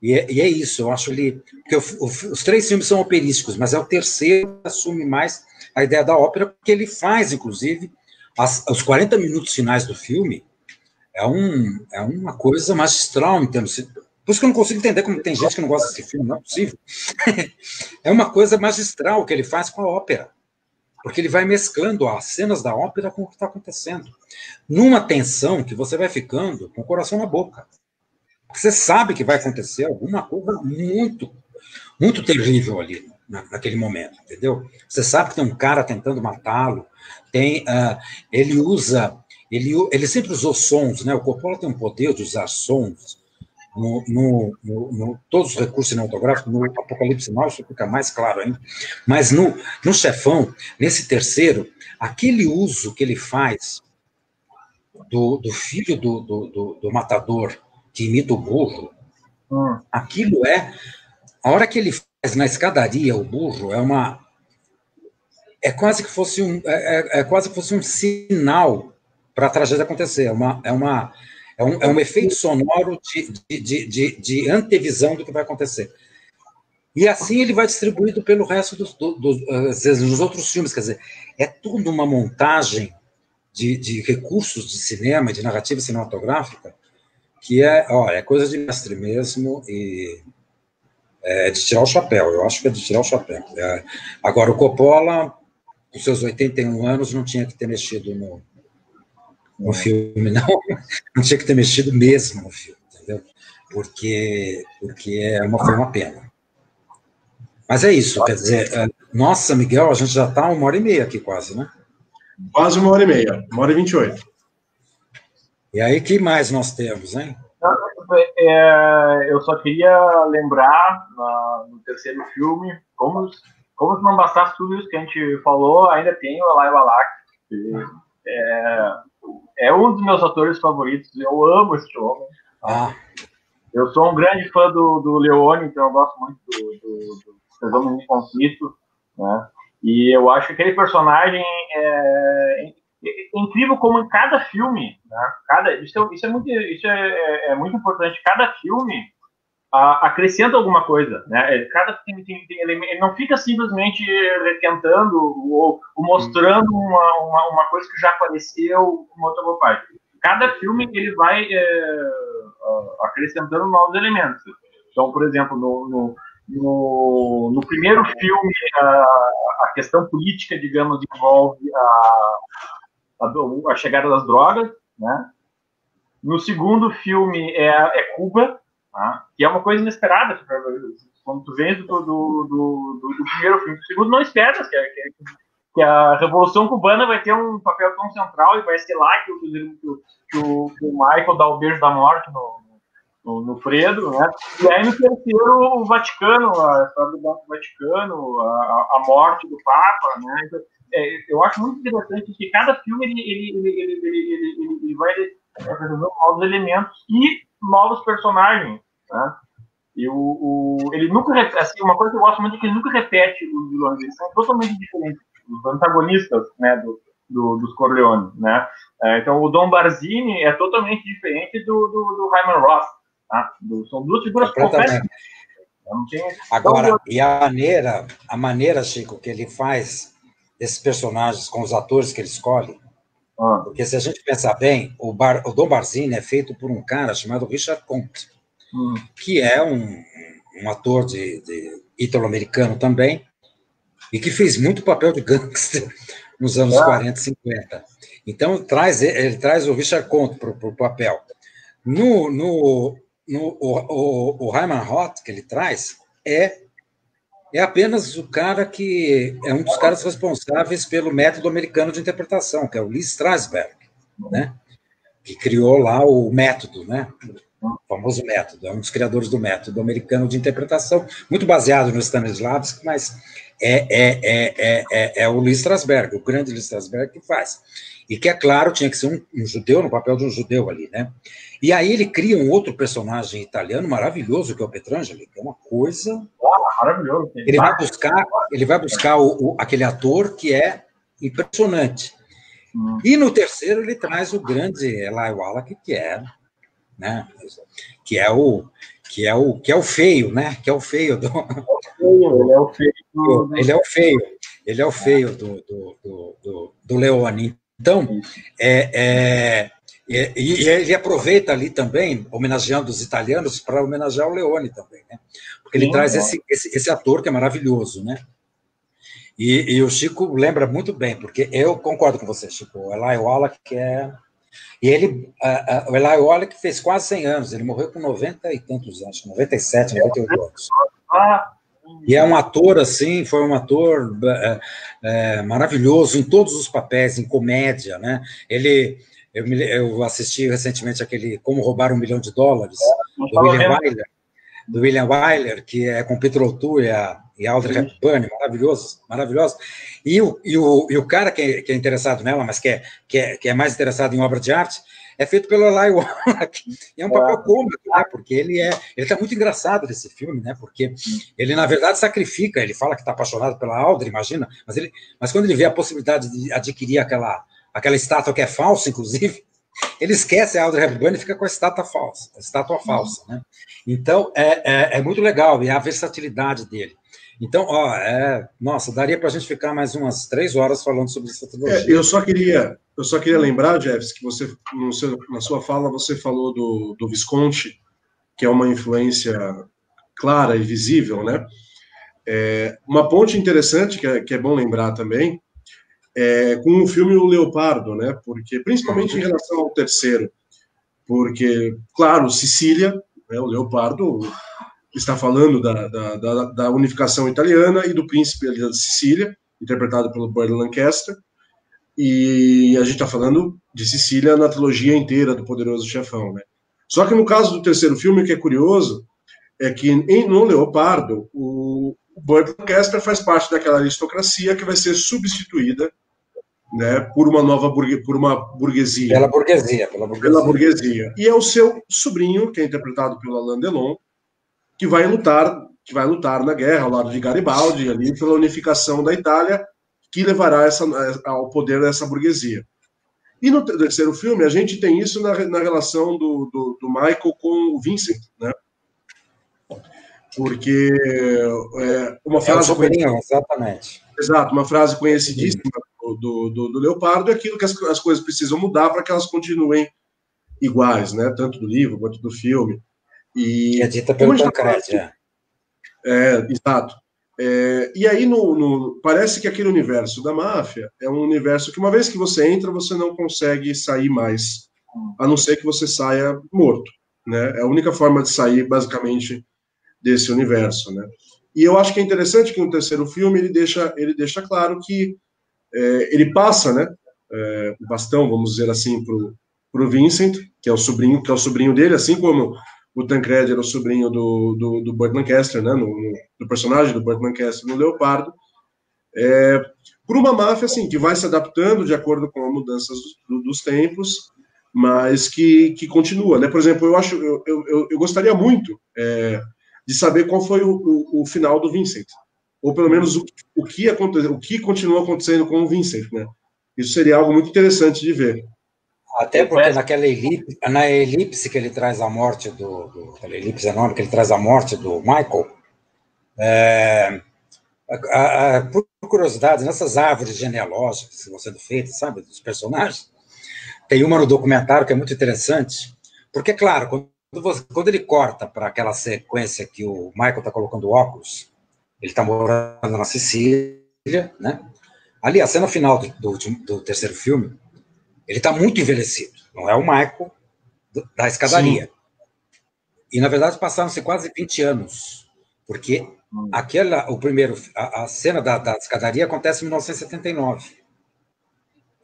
e é isso, eu acho ele... Porque os três filmes são operísticos, mas é o terceiro que assume mais a ideia da ópera, porque ele faz, inclusive, os 40 minutos finais do filme, é uma coisa magistral, em termos... Por isso que eu não consigo entender como tem gente que não gosta desse filme, não é possível. É uma coisa magistral que ele faz com a ópera, porque ele vai mesclando as cenas da ópera com o que está acontecendo, numa tensão que você vai ficando com o coração na boca. Porque você sabe que vai acontecer alguma coisa muito, muito terrível ali, naquele momento, entendeu? Você sabe que tem um cara tentando matá-lo, ele sempre usou sons, né? O Coppola tem um poder de usar sons todos os recursos cinematográficos. No Apocalipse Now isso fica mais claro ainda, mas no Chefão, nesse terceiro, aquele uso que ele faz do filho do matador que imita o burro, aquilo a hora que ele faz na escadaria o burro, é quase que fosse um sinal para a tragédia acontecer, é um efeito sonoro de antevisão do que vai acontecer. E assim ele vai distribuído pelo resto dos outros filmes, quer dizer, é tudo uma montagem de recursos de cinema, de narrativa cinematográfica, que é coisa de mestre mesmo, e é de tirar o chapéu, eu acho que é de tirar o chapéu. Agora, o Coppola, com seus 81 anos, não tinha que ter mexido no filme, não tinha que ter mexido mesmo no filme, entendeu? Porque foi uma pena. Mas é isso, quer dizer, nossa, Miguel, a gente já está 1h30 aqui quase, né? Quase 1h30, 1h28. E aí, que mais nós temos, hein? Eu só queria lembrar, no terceiro filme, como se não bastasse tudo isso que a gente falou, ainda tem o Eli Wallach, que é um dos meus atores favoritos, eu amo esse homem. Eu sou um grande fã do Leone, então eu gosto muito do Homem de Conflito, né? E eu acho que aquele personagem é incrível, como em cada filme, né? Isso é muito importante. Cada filme acrescenta alguma coisa, né? Cada filme ele não fica simplesmente requentando ou mostrando uma coisa que já apareceu uma outra roupagem. Cada filme ele vai acrescentando novos elementos. Então, por exemplo, No primeiro filme, a questão política, digamos, envolve a chegada das drogas, né? No segundo filme é Cuba, tá? Que é uma coisa inesperada. Quando tu vem do primeiro filme, do segundo não esperas que a Revolução Cubana vai ter um papel tão central e vai ser lá que o Michael dá o beijo da morte no Fredo, né? E aí no terceiro o Vaticano, a história do Banco Vaticano, a morte do Papa, né? Então, eu acho muito interessante que cada filme ele vai apresentando novos elementos e novos personagens, né? E ele nunca repete, assim, uma coisa que eu gosto muito é que ele nunca repete os vilões, eles são totalmente diferentes, os antagonistas, né, dos Corleone, né? Então o Don Barzini é totalmente diferente do Hyman Roth, tá? São duas figuras completamente. Agora, e a maneira, Chico, que ele faz esses personagens com os atores que ele escolhe, porque se a gente pensar bem, o Don Barzini é feito por um cara chamado Richard Conte, que é um ator de ítalo-americano também, e que fez muito papel de gangster nos anos 40 e 50. Então, ele traz o Richard Conte para o papel. O Hyman Roth, que ele traz, é apenas o cara que é um dos caras responsáveis pelo método americano de interpretação, que é o Lee Strasberg, né? Que criou lá o método, né? O famoso método, é um dos criadores do método americano de interpretação, muito baseado no Stanislavski, mas é o Lee Strasberg, o grande Lee Strasberg que faz. E que, é claro, tinha que ser um judeu, no papel de um judeu ali, né? E aí ele cria um outro personagem italiano maravilhoso, que é o Petrangeli, que é uma coisa... maravilhoso. Ele vai buscar aquele ator que é impressionante. E no terceiro ele traz o grande Eli Wallach, que é, né, que é o feio, né? Que é o feio do... Ele é o feio do Leone. Então, e ele aproveita ali também, homenageando os italianos, para homenagear o Leone também, né? Porque ele traz esse ator que é maravilhoso, né? E o Chico lembra muito bem, porque eu concordo com você, Chico. O Eli Wallach o Eli Wallach fez quase 100 anos, ele morreu com 90 e tantos anos, 97, 98 anos. E é um ator, assim, foi um ator maravilhoso em todos os papéis, em comédia, né? Eu assisti recentemente aquele Como Roubar $1 Milhão, do William Wyler, que é com Peter O'Toole e Audrey Hepburn, maravilhoso. E o cara que é interessado nela, mas que é mais interessado em obra de arte, é feito pelo Eli Wallach. E é um papel cômico, né? Porque ele está muito engraçado nesse filme, né? Porque ele, na verdade, sacrifica, ele fala que está apaixonado pela Audrey, imagina, mas quando ele vê a possibilidade de adquirir aquela estátua que é falsa, inclusive, ele esquece a Audrey Hepburn e fica com a estátua falsa, né? Então, é muito legal, e a versatilidade dele. Então, nossa, daria para a gente ficar mais umas 3 horas falando sobre essa trilogia. Eu só queria lembrar, Jeffs, que você, na sua fala, você falou do Visconti, que é uma influência clara e visível, né? Uma ponte interessante, que é bom lembrar também, com o filme O Leopardo, né? Porque, principalmente em relação ao terceiro, porque, claro, Sicília, né, o Leopardo está falando da unificação italiana e do príncipe ali da Sicília, interpretado pelo Burt Lancaster, e a gente está falando de Sicília na trilogia inteira do Poderoso Chefão, né? Só que no caso do terceiro filme, o que é curioso é que no Leopardo, o Burt Lancaster faz parte daquela aristocracia que vai ser substituída, né, por uma burguesia. Pela burguesia. E é o seu sobrinho, que é interpretado pelo Alain Delon, que vai lutar na guerra ao lado de Garibaldi, ali, pela unificação da Itália, que levará ao poder dessa burguesia. E no terceiro filme, a gente tem isso na relação do Michael com o Vincent, né? Porque uma frase... exatamente. Exato, uma frase conhecidíssima do Leopardo é aquilo que as coisas precisam mudar para que elas continuem iguais, né? Tanto do livro quanto do filme. E é dita pelo Tancredi, Exato. E aí, parece que aquele universo da máfia é um universo que, uma vez que você entra, você não consegue sair mais, a não ser que você saia morto, né? É a única forma de sair, basicamente, desse universo, né? E eu acho que é interessante que no terceiro filme ele deixa claro que ele passa, né, o bastão, vamos dizer assim, para o Vincent, que é o sobrinho dele, assim como o Tancred era o sobrinho do Burt Lancaster, né, do personagem do Burt Lancaster no Leopardo, por uma máfia assim, que vai se adaptando de acordo com as mudanças dos tempos, mas que continua, né? Por exemplo, eu gostaria muito de saber qual foi o final do Vincent, ou pelo menos o que continua acontecendo com o Vincent, né? Isso seria algo muito interessante de ver. Até porque na elipse que ele traz a morte aquela elipse enorme que ele traz a morte do Michael, por curiosidade, nessas árvores genealógicas que vão sendo feitas, sabe, dos personagens, tem uma no documentário que é muito interessante, porque, claro, quando ele corta para aquela sequência que o Michael está colocando óculos, ele está morando na Sicília, né? Ali, a cena final do terceiro filme, ele está muito envelhecido. Não é o Michael da escadaria. Sim. E, na verdade, passaram-se quase 20 anos, porque a cena da escadaria acontece em 1979.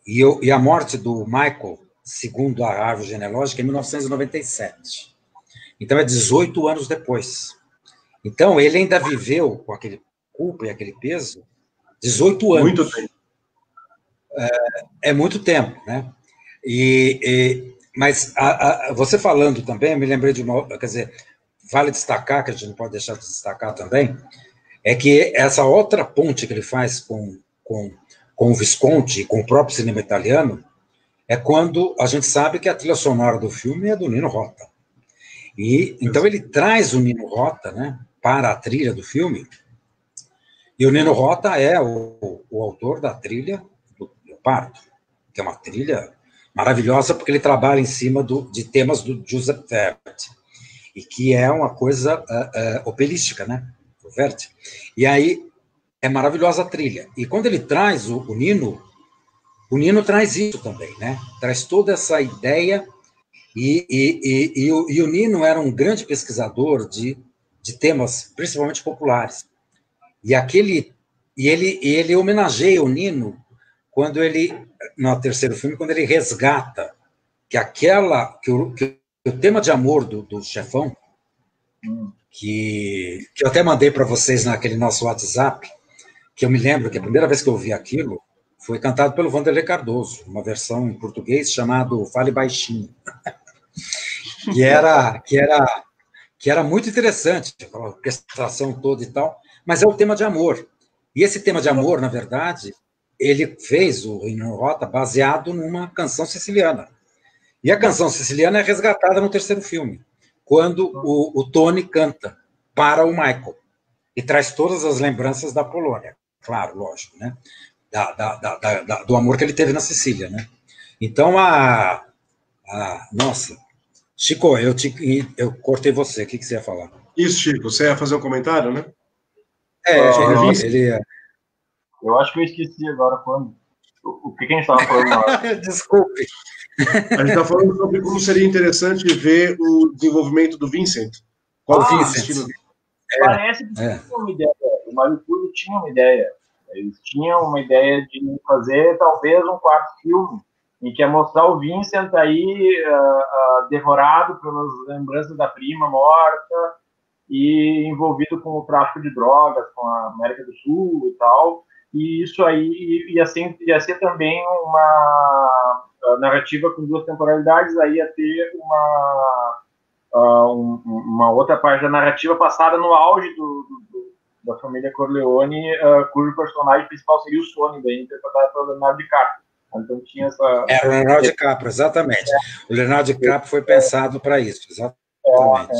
E a morte do Michael, segundo a árvore genealógica, é em 1997. Então, é 18 anos depois. Então, ele ainda viveu com aquele culpa e aquele peso 18 anos. Muito tempo. É muito tempo, né? Mas você falando também, eu me lembrei de uma... Quer dizer, vale destacar, que a gente não pode deixar de destacar também, é que essa outra ponte que ele faz com o Visconti e com o próprio cinema italiano é quando a gente sabe que a trilha sonora do filme é do Nino Rota. E então ele traz o Nino Rota, né, para a trilha do filme, e o Nino Rota é o autor da trilha do Leopardo, que é uma trilha maravilhosa porque ele trabalha em cima de temas do Giuseppe Verdi, e que é uma coisa operística, né, o Verdi. E aí é maravilhosa a trilha. E quando ele traz o Nino traz isso também, né? Traz toda essa ideia, e o Nino era um grande pesquisador de temas, principalmente populares. E ele homenageia o Nino quando ele, no terceiro filme, quando ele resgata que o tema de amor do chefão, que eu até mandei para vocês naquele nosso WhatsApp, que eu me lembro que a primeira vez que eu ouvi aquilo foi cantado pelo Vanderlei Cardoso, uma versão em português chamado Fale Baixinho, que era muito interessante, a orquestração toda e tal, mas é o tema de amor. E esse tema de amor, na verdade, ele fez o Nino Rota baseado numa canção siciliana. E a canção siciliana é resgatada no terceiro filme, quando o Tony canta para o Michael e traz todas as lembranças da Polônia, claro, lógico, né? Do amor que ele teve na Sicília, né? Então, nossa, Chico, eu cortei você, o que você ia falar? Isso, Chico, você ia fazer um comentário, né? Eu acho que eu esqueci agora quando. O que a gente estava falando? Desculpe. A gente está falando sobre como seria interessante ver o desenvolvimento do Vincent. Qual o destino dele? Parece que tinha uma ideia. O Mário Puzo tinha uma ideia. Eles tinham uma ideia de fazer talvez um quarto filme em que é mostrar o Vincent aí devorado pelas lembranças da prima morta e envolvido com o tráfico de drogas com a América do Sul e tal. E isso aí ia ser também uma narrativa com duas temporalidades, aí ia ter uma outra parte da narrativa passada no auge da família Corleone, cujo personagem principal seria o Sony, daí interpretado pelo Leonardo DiCaprio. Então tinha essa... Era o Leonardo DiCaprio, exatamente. O Leonardo DiCaprio foi pensado para isso, exatamente.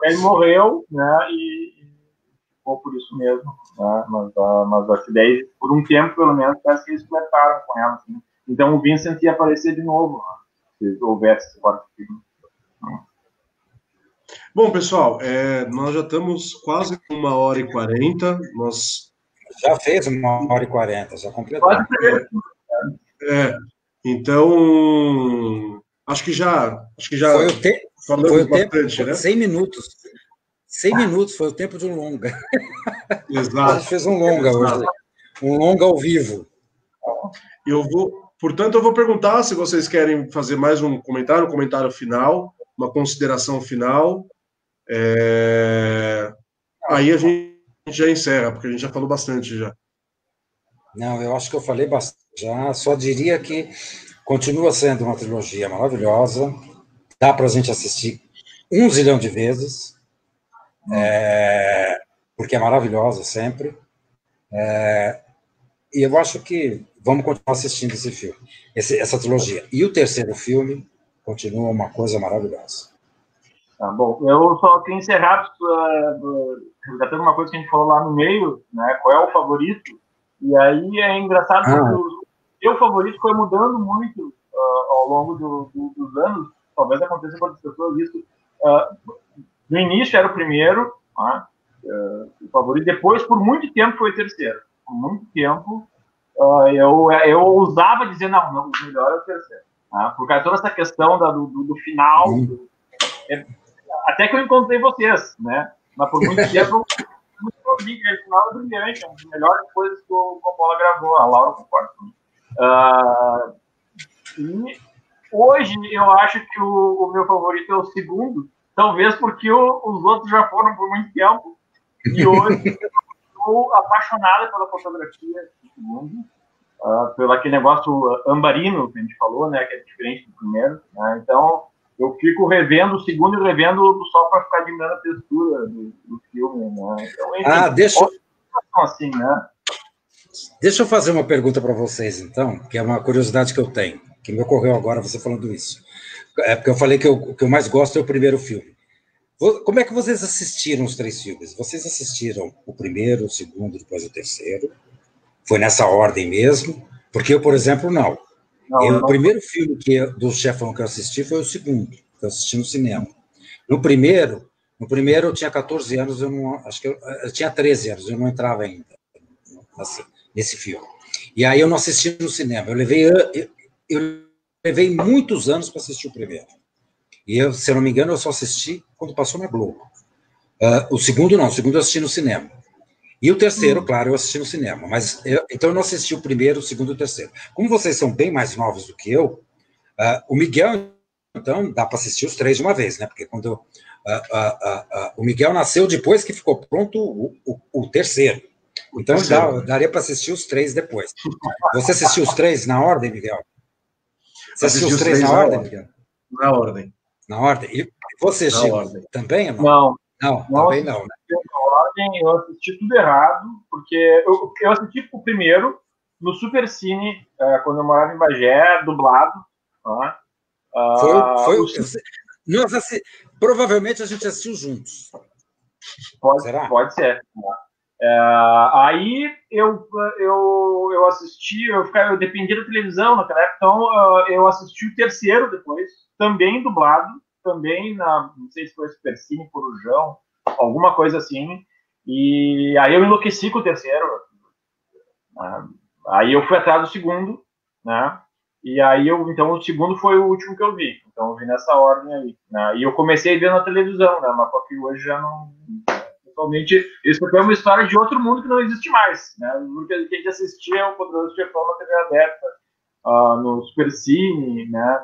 Ele morreu, né, e ficou por isso mesmo, né, mas as ideias, por um tempo pelo menos, parece que eles completaram com ela. Assim. Então o Vincent ia aparecer de novo, né, se houvesse esse quarto filme. Bom, pessoal, nós já estamos quase com 1h40. Já fez 1h40, já completou. Quase Então, acho que já falamos bastante, né? 100 minutos. 100 minutos foi o tempo de um longa. Exato. A gente fez um longa hoje. Um longa ao vivo. Portanto, eu vou perguntar se vocês querem fazer mais um comentário final, uma consideração final. Aí a gente já encerra, porque a gente já falou bastante já. Não, eu acho que eu falei bastante já. Só diria que continua sendo uma trilogia maravilhosa. Dá para a gente assistir 1 zilhão de vezes. Porque é maravilhosa sempre. E eu acho que vamos continuar assistindo esse filme, essa trilogia. E o terceiro filme continua uma coisa maravilhosa. Tá bom, eu só queria encerrar resgatando uma coisa que a gente falou lá no meio, né? Qual é o favorito? E aí é engraçado porque o meu favorito foi mudando muito ao longo dos anos. Talvez aconteça com outras pessoas isso. No início era o primeiro, o favorito. Depois, por muito tempo, foi o terceiro. Por muito tempo, eu ousava dizer, não, o melhor é o terceiro. Por causa de toda essa questão do final. Até que eu encontrei vocês, né? Mas por muito tempo eu vi que esse final é brilhante, é uma das melhores coisas que o Coppola gravou, a Laura concorda comigo. E hoje eu acho que o meu favorito é o segundo, talvez porque os outros já foram por muito tempo, e hoje eu estou apaixonada pela fotografia do segundo, pelo aquele negócio ambarino que a gente falou, né? Que é diferente do primeiro, né? Então eu fico revendo o segundo e revendo só para ficar admirando a textura do filme, né? Então, enfim, assim, né? Deixa eu fazer uma pergunta para vocês, então, que é uma curiosidade que eu tenho, que me ocorreu agora você falando isso. Porque eu falei que o que eu mais gosto é o primeiro filme. Como é que vocês assistiram os 3 filmes? Vocês assistiram o primeiro, o segundo, depois o terceiro? Foi nessa ordem mesmo? Porque eu, por exemplo, não. O primeiro filme do Chefão que eu assisti foi o segundo, que eu assisti no cinema. No primeiro eu tinha 14 anos, acho que eu tinha 13 anos, eu não entrava ainda assim, nesse filme. E aí eu não assisti no cinema. Eu levei muitos anos para assistir o primeiro. E se eu não me engano, eu só assisti quando passou na Globo. O segundo não, o segundo eu assisti no cinema. E o terceiro, claro, eu assisti no cinema. Mas então eu não assisti o primeiro, o segundo e o terceiro. Como vocês são bem mais novos do que eu, o Miguel, então, dá para assistir os 3 de uma vez, né? Porque quando o Miguel nasceu depois que ficou pronto o terceiro. Então daria para assistir os 3 depois. Você assistiu os 3 na ordem, Miguel? Você assistiu os 3 na ordem, Miguel? Na ordem. Na ordem. E você, Chico, também ou não? Não, também não, né? Eu assisti tudo errado, porque eu assisti o primeiro no Supercine, quando eu morava em Bagé, dublado. Provavelmente a gente assistiu juntos. Será? Pode ser. Aí eu assisti, eu dependia da televisão naquela época, então eu assisti o terceiro depois, também dublado, também não sei se foi Supercine, Corujão, alguma coisa assim. E aí eu enlouqueci com o terceiro. Aí eu fui atrás do segundo, né? E aí então o segundo foi o último que eu vi. Então eu vi nessa ordem aí, né? E eu comecei a ver na televisão, né? Mas porque hoje já não. Totalmente. Isso é uma história de outro mundo que não existe mais, né? O que a gente assistia o Poderoso Chefão na TV aberta, no Supercine, né?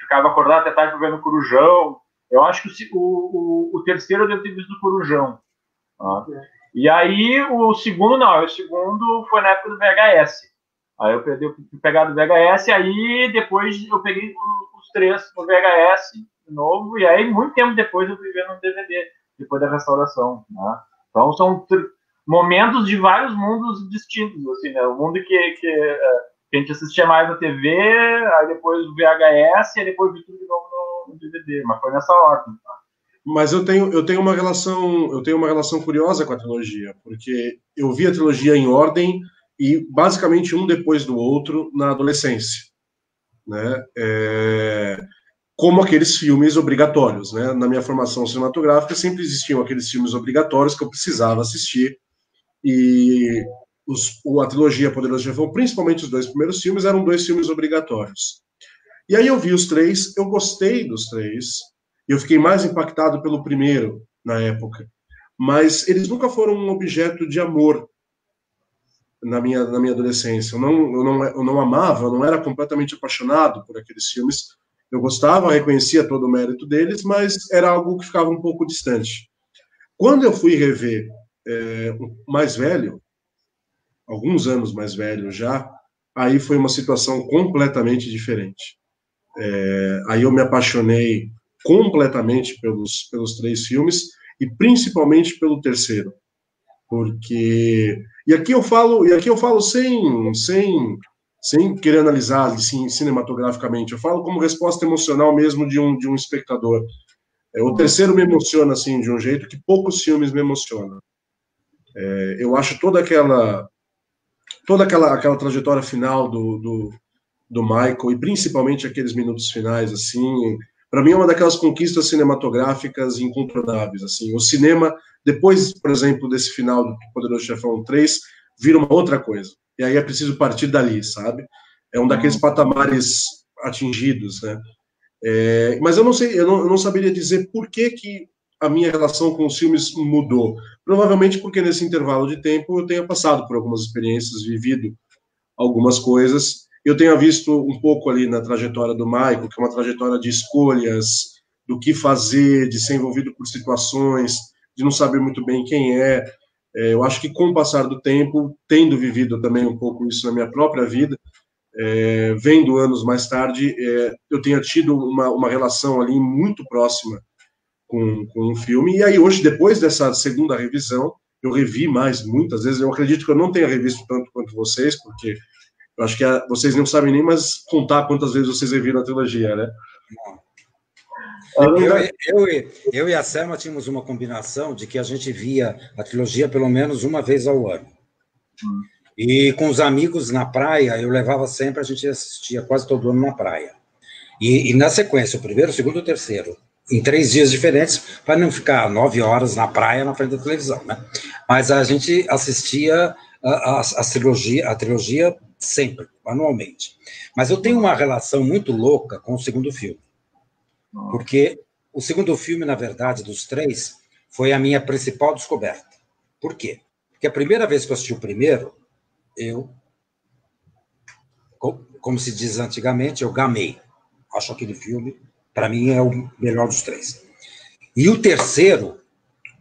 Ficava acordado até tarde para ver no Corujão. Eu acho que o terceiro eu devo ter visto no Corujão. E aí o segundo não, o segundo foi na época do VHS. Aí eu pegar do VHS, aí depois eu peguei os 3 no VHS de novo, e aí muito tempo depois eu fui ver no DVD, depois da restauração. Né? Então são momentos de vários mundos distintos, assim, né? O mundo que a gente assistia mais na TV, aí depois o VHS, e depois vi tudo de novo no DVD, mas foi nessa ordem. Tá? Mas eu tenho uma relação curiosa com a trilogia, porque eu vi a trilogia em ordem e basicamente um depois do outro na adolescência, né? como aqueles filmes obrigatórios, né? Na minha formação cinematográfica sempre existiam aqueles filmes obrigatórios que eu precisava assistir, e a trilogia Poderoso Chefão, principalmente os 2 primeiros filmes, eram 2 filmes obrigatórios. E aí eu vi os 3, eu gostei dos 3, eu fiquei mais impactado pelo primeiro na época, mas eles nunca foram um objeto de amor na minha adolescência. Eu não amava, eu não era completamente apaixonado por aqueles filmes. Eu gostava, reconhecia todo o mérito deles, mas era algo que ficava um pouco distante. Quando eu fui rever mais velho, alguns anos mais velho já, aí foi uma situação completamente diferente. Aí eu me apaixonei completamente pelos 3 filmes, e principalmente pelo terceiro, porque e aqui eu falo sem querer analisar assim, cinematograficamente, eu falo como resposta emocional mesmo de um espectador. O terceiro me emociona assim de um jeito que poucos filmes me emocionam. Eu acho toda aquela trajetória final do Michael, e principalmente aqueles minutos finais, assim, para mim é uma daquelas conquistas cinematográficas incontornáveis, assim. O cinema, depois, por exemplo, desse final do Poderoso Chefão 3, vira uma outra coisa. E aí é preciso partir dali, sabe? É um daqueles patamares atingidos, né? Mas eu não sei, eu não saberia dizer por que a minha relação com os filmes mudou. Provavelmente porque nesse intervalo de tempo eu tenha passado por algumas experiências, vivido algumas coisas. Eu tenho visto um pouco ali na trajetória do Michael, que é uma trajetória de escolhas, do que fazer, de ser envolvido por situações, de não saber muito bem quem é. Eu acho que com o passar do tempo, tendo vivido também um pouco isso na minha própria vida, vendo anos mais tarde, eu tenho tido uma relação ali muito próxima com o filme. E aí hoje, depois dessa segunda revisão, eu revi muitas vezes. Eu acredito que eu não tenha revisto tanto quanto vocês, porque eu acho que vocês não sabem nem mais contar quantas vezes vocês reviram a trilogia, né? Eu e a Selma tínhamos uma combinação de que a gente via a trilogia pelo menos uma vez ao ano. E com os amigos na praia, eu levava sempre, a gente assistia quase todo ano na praia. E na sequência, o primeiro, o segundo e o terceiro, em 3 dias diferentes, para não ficar 9 horas na praia na frente da televisão, né? Mas a gente assistia a trilogia sempre, anualmente. Mas eu tenho uma relação muito louca com o segundo filme. Porque o segundo filme, na verdade, dos 3, foi a minha principal descoberta. Por quê? Porque a primeira vez que eu assisti o primeiro, eu, como se diz antigamente, eu gamei. Acho aquele filme, para mim, é o melhor dos 3. E o terceiro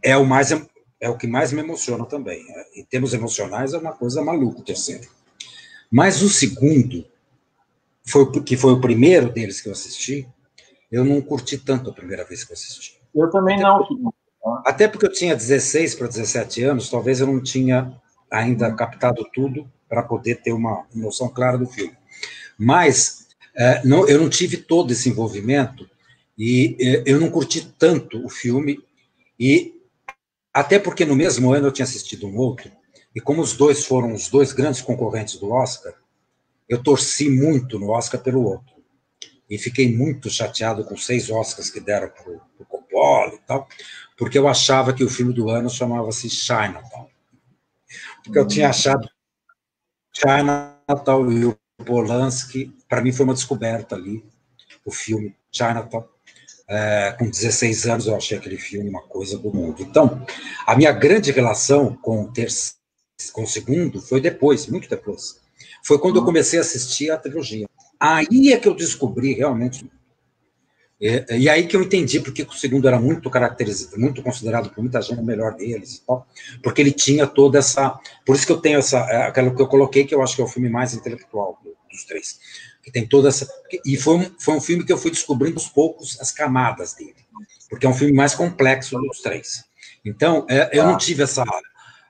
é o que mais me emociona também. Em termos emocionais, é uma coisa maluca o terceiro. Mas o segundo, que foi o primeiro deles que eu assisti, eu não curti tanto a primeira vez que eu assisti. Eu também não. Até porque eu tinha 16 para 17 anos, talvez eu não tinha ainda captado tudo para poder ter uma noção clara do filme. Mas eu não tive todo esse envolvimento e eu não curti tanto o filme, e até porque no mesmo ano eu tinha assistido um outro, e como os dois foram os 2 grandes concorrentes do Oscar, eu torci muito no Oscar pelo outro. E fiquei muito chateado com 6 Oscars que deram para o Coppola e tal, porque eu achava que o filme do ano chamava-se Chinatown. Porque eu tinha achado Chinatown e o Polanski, para mim foi uma descoberta ali, o filme Chinatown. Com 16 anos eu achei aquele filme uma coisa do mundo. Então, a minha grande relação com o segundo foi depois, muito depois. Foi quando eu comecei a assistir a trilogia. Aí é que eu descobri realmente. E aí que eu entendi porque o segundo era muito caracterizado, muito considerado por muita gente o melhor deles e tal, porque ele tinha toda essa. Por isso que eu tenho aquela que eu coloquei, que eu acho que é o filme mais intelectual dos 3. Que tem toda essa. E foi um filme que eu fui descobrindo aos poucos as camadas dele, porque é um filme mais complexo dos 3. Então, eu não tive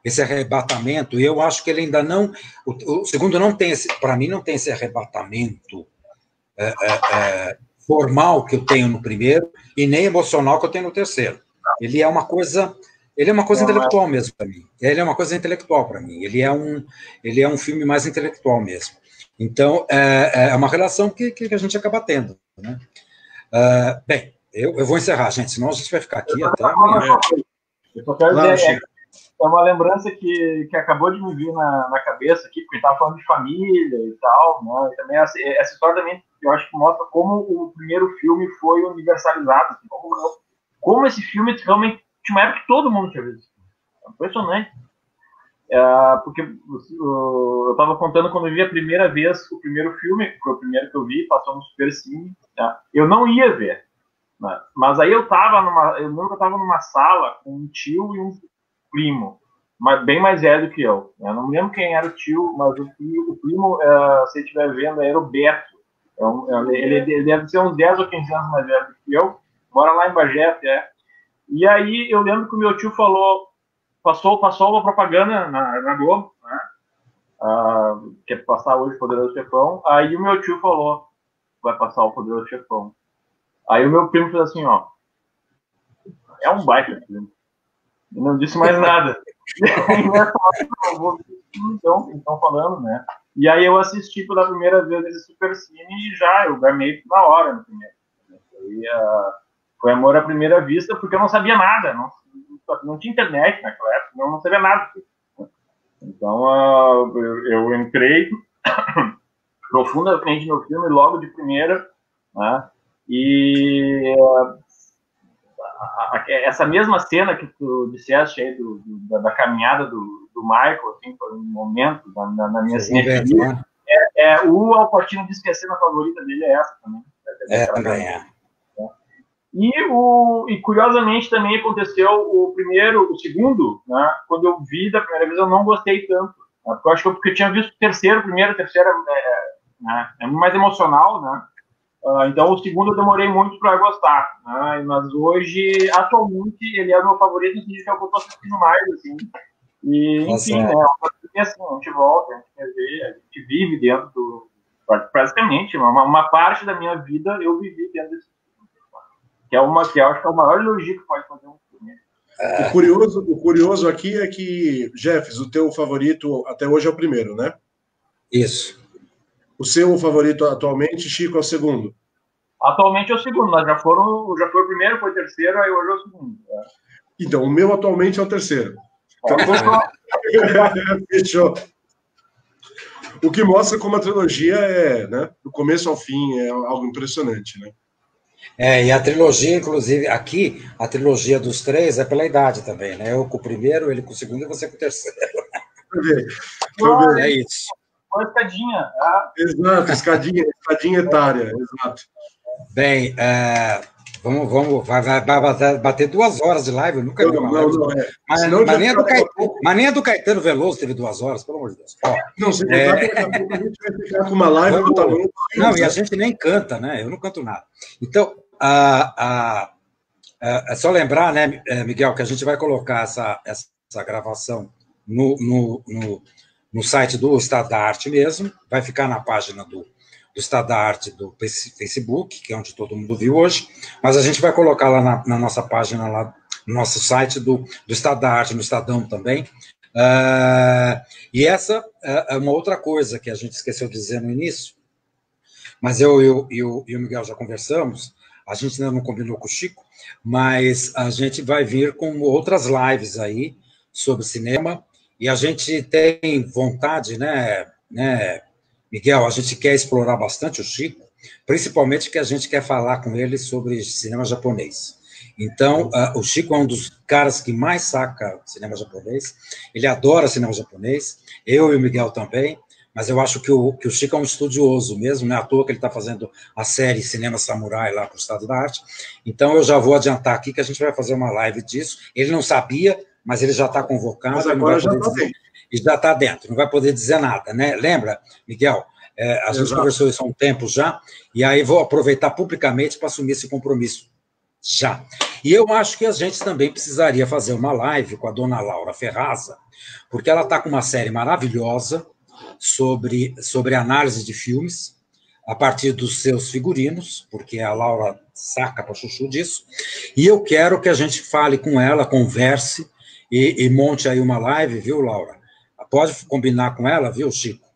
esse arrebatamento, e eu acho que ele ainda não. O segundo não tem para mim, não tem esse arrebatamento formal que eu tenho no primeiro, e nem emocional que eu tenho no terceiro. Ele é uma coisa intelectual mesmo para mim. Ele é uma coisa intelectual para mim. Ele é um filme mais intelectual mesmo. Então, é uma relação que a gente acaba tendo, né? Bem, eu vou encerrar, gente, senão a gente vai ficar aqui até amanhã. Eu só quero dizer, é uma lembrança que acabou de me vir na cabeça aqui, porque estava falando de família e tal, né? E também essa história também, eu acho que mostra como o primeiro filme foi universalizado, assim, como esse filme realmente tinha uma época que todo mundo tinha visto. É impressionante. Porque eu estava contando quando eu vi a primeira vez o primeiro filme, que foi o primeiro que eu vi, passou no Supercine, eu não ia ver. Né? Mas aí eu lembro que eu estava numa sala com um tio e um primo, bem mais velho que eu. Eu não me lembro quem era o tio, mas o primo, se ele estiver vendo, era o Beto. Ele deve ser uns 10 ou 15 anos mais velho que eu, mora lá em Bagé até. E aí eu lembro que o meu tio falou, passou uma propaganda na Globo, né? Que é passar hoje o Poderoso Chefão. Aí o meu tio falou, vai passar o Poderoso Chefão. Aí o meu primo fez assim, ó, é um baita filme. E não disse mais nada. E aí nessa hora eu vou ver o que estão falando, né? E aí eu assisti pela primeira vez esse Supercine e eu gamei na hora no primeiro. Foi amor à primeira vista, porque eu não sabia nada, não tinha internet naquela época, eu não sabia nada. Então eu entrei profundamente no filme logo de primeira, né? E essa mesma cena que tu disseste aí da caminhada do Michael, assim, foi um momento na minha cinefilia. O Al Pacino disse que a cena favorita dele é essa também. Também é. E curiosamente também aconteceu o segundo, né? Quando eu vi da primeira vez eu não gostei tanto, né? Porque eu acho que porque eu tinha visto o primeiro é mais emocional, né? Então o segundo eu demorei muito para gostar, né? Mas hoje, atualmente, ele é o meu favorito, no sentido que eu estou assistindo mais, assim. E, enfim, né? Assim, a gente volta, a gente vê, a gente vive dentro do... Praticamente, uma parte da minha vida eu vivi dentro desse filme. Que eu acho que é o maior elogio que pode fazer um filme. O curioso aqui é que, Jeffs, o teu favorito até hoje é o primeiro, né? Isso. O seu favorito atualmente, Chico, é o segundo? Atualmente é o segundo, mas já foi o primeiro, foi o terceiro, aí hoje é o segundo. Né? Então, o meu atualmente é o terceiro. Então, fechou. O que mostra como a trilogia é, né, do começo ao fim, é algo impressionante, né? E a trilogia, inclusive, aqui, a trilogia dos três é pela idade também, né? Eu com o primeiro, ele com o segundo e você com o terceiro. É isso. Uma escadinha. Exato, escadinha etária, exato. Bem, vai bater 2 horas de live, eu nunca vi uma live. Mas nem a do Caetano Veloso teve 2 horas, pelo amor de Deus. Não, se contar que daqui a pouco a gente vai ficar com uma live do tamanho. Não, e a gente nem canta, né? Eu não canto nada. Então, é só lembrar, né, Miguel, que a gente vai colocar essa gravação no site do Estado da Arte mesmo, vai ficar na página do Estado da Arte do Facebook, que é onde todo mundo viu hoje, mas a gente vai colocar lá na nossa página, lá no nosso site do Estado da Arte, no Estadão também. E essa é uma outra coisa que a gente esqueceu de dizer no início, mas eu e o Miguel já conversamos, a gente ainda não combinou com o Chico, mas a gente vai vir com outras lives aí sobre cinema, e a gente tem vontade, né, Miguel, a gente quer explorar bastante o Chico, principalmente que a gente quer falar com ele sobre cinema japonês. Então, o Chico é um dos caras que mais saca cinema japonês, ele adora cinema japonês, eu e o Miguel também, mas eu acho que o Chico é um estudioso mesmo, não é à toa que ele está fazendo a série Cinema Samurai lá para o Estado da Arte. Então, eu já vou adiantar aqui que a gente vai fazer uma live disso. Ele não sabia, mas ele já está convocado. Mas agora já está dentro. E já está dentro, não vai poder dizer nada, né? Lembra, Miguel? A gente conversou isso há um tempo já, e aí vou aproveitar publicamente para assumir esse compromisso já. E eu acho que a gente também precisaria fazer uma live com a dona Laura Ferraza, porque ela está com uma série maravilhosa sobre análise de filmes, a partir dos seus figurinos, porque a Laura saca para chuchu disso, e eu quero que a gente fale com ela, converse, e monte aí uma live, viu, Laura? Pode combinar com ela, viu, Chico?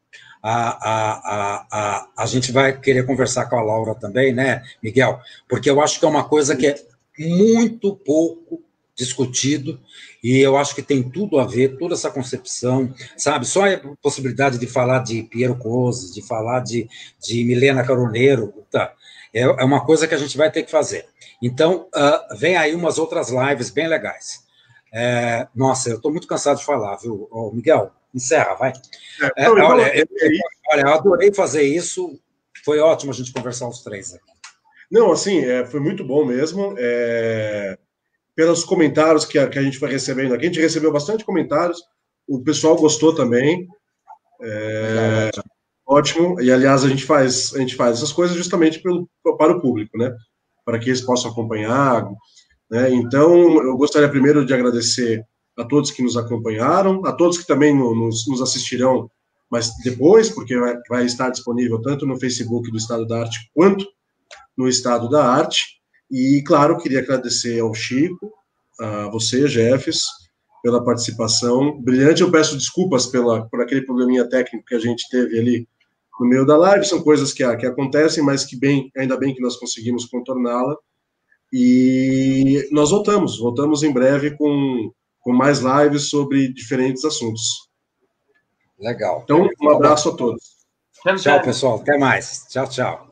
a gente vai querer conversar com a Laura também, né, Miguel? Porque eu acho que é uma coisa que é muito pouco discutido, e eu acho que tem tudo a ver, toda essa concepção, sabe? Só a possibilidade de falar de Piero Cozzi, de falar de Milena Caroneiro, tá? É uma coisa que a gente vai ter que fazer. Então, vem aí umas outras lives bem legais. Nossa, eu estou muito cansado de falar, viu? Miguel, encerra, vai. Olha, eu adorei fazer isso, foi ótimo a gente conversar os três aqui. Não, assim, foi muito bom mesmo. Pelos comentários que a gente foi recebendo aqui, a gente recebeu bastante comentários, o pessoal gostou também. Ótimo, e aliás, a gente faz essas coisas justamente para o público, né? Para que eles possam acompanhar, né? Então, eu gostaria primeiro de agradecer a todos que nos acompanharam, a todos que também nos assistirão, mas depois, porque vai estar disponível tanto no Facebook do Estado da Arte quanto no Estado da Arte. E, claro, queria agradecer ao Chico, a você, Jeffs, pela participação brilhante. Eu peço desculpas por aquele probleminha técnico que a gente teve ali no meio da live. São coisas que acontecem, mas que ainda bem que nós conseguimos contorná-la. E nós voltamos em breve com mais lives sobre diferentes assuntos. Legal. Então, um abraço a todos. Tchau, pessoal. Até mais. Tchau, tchau.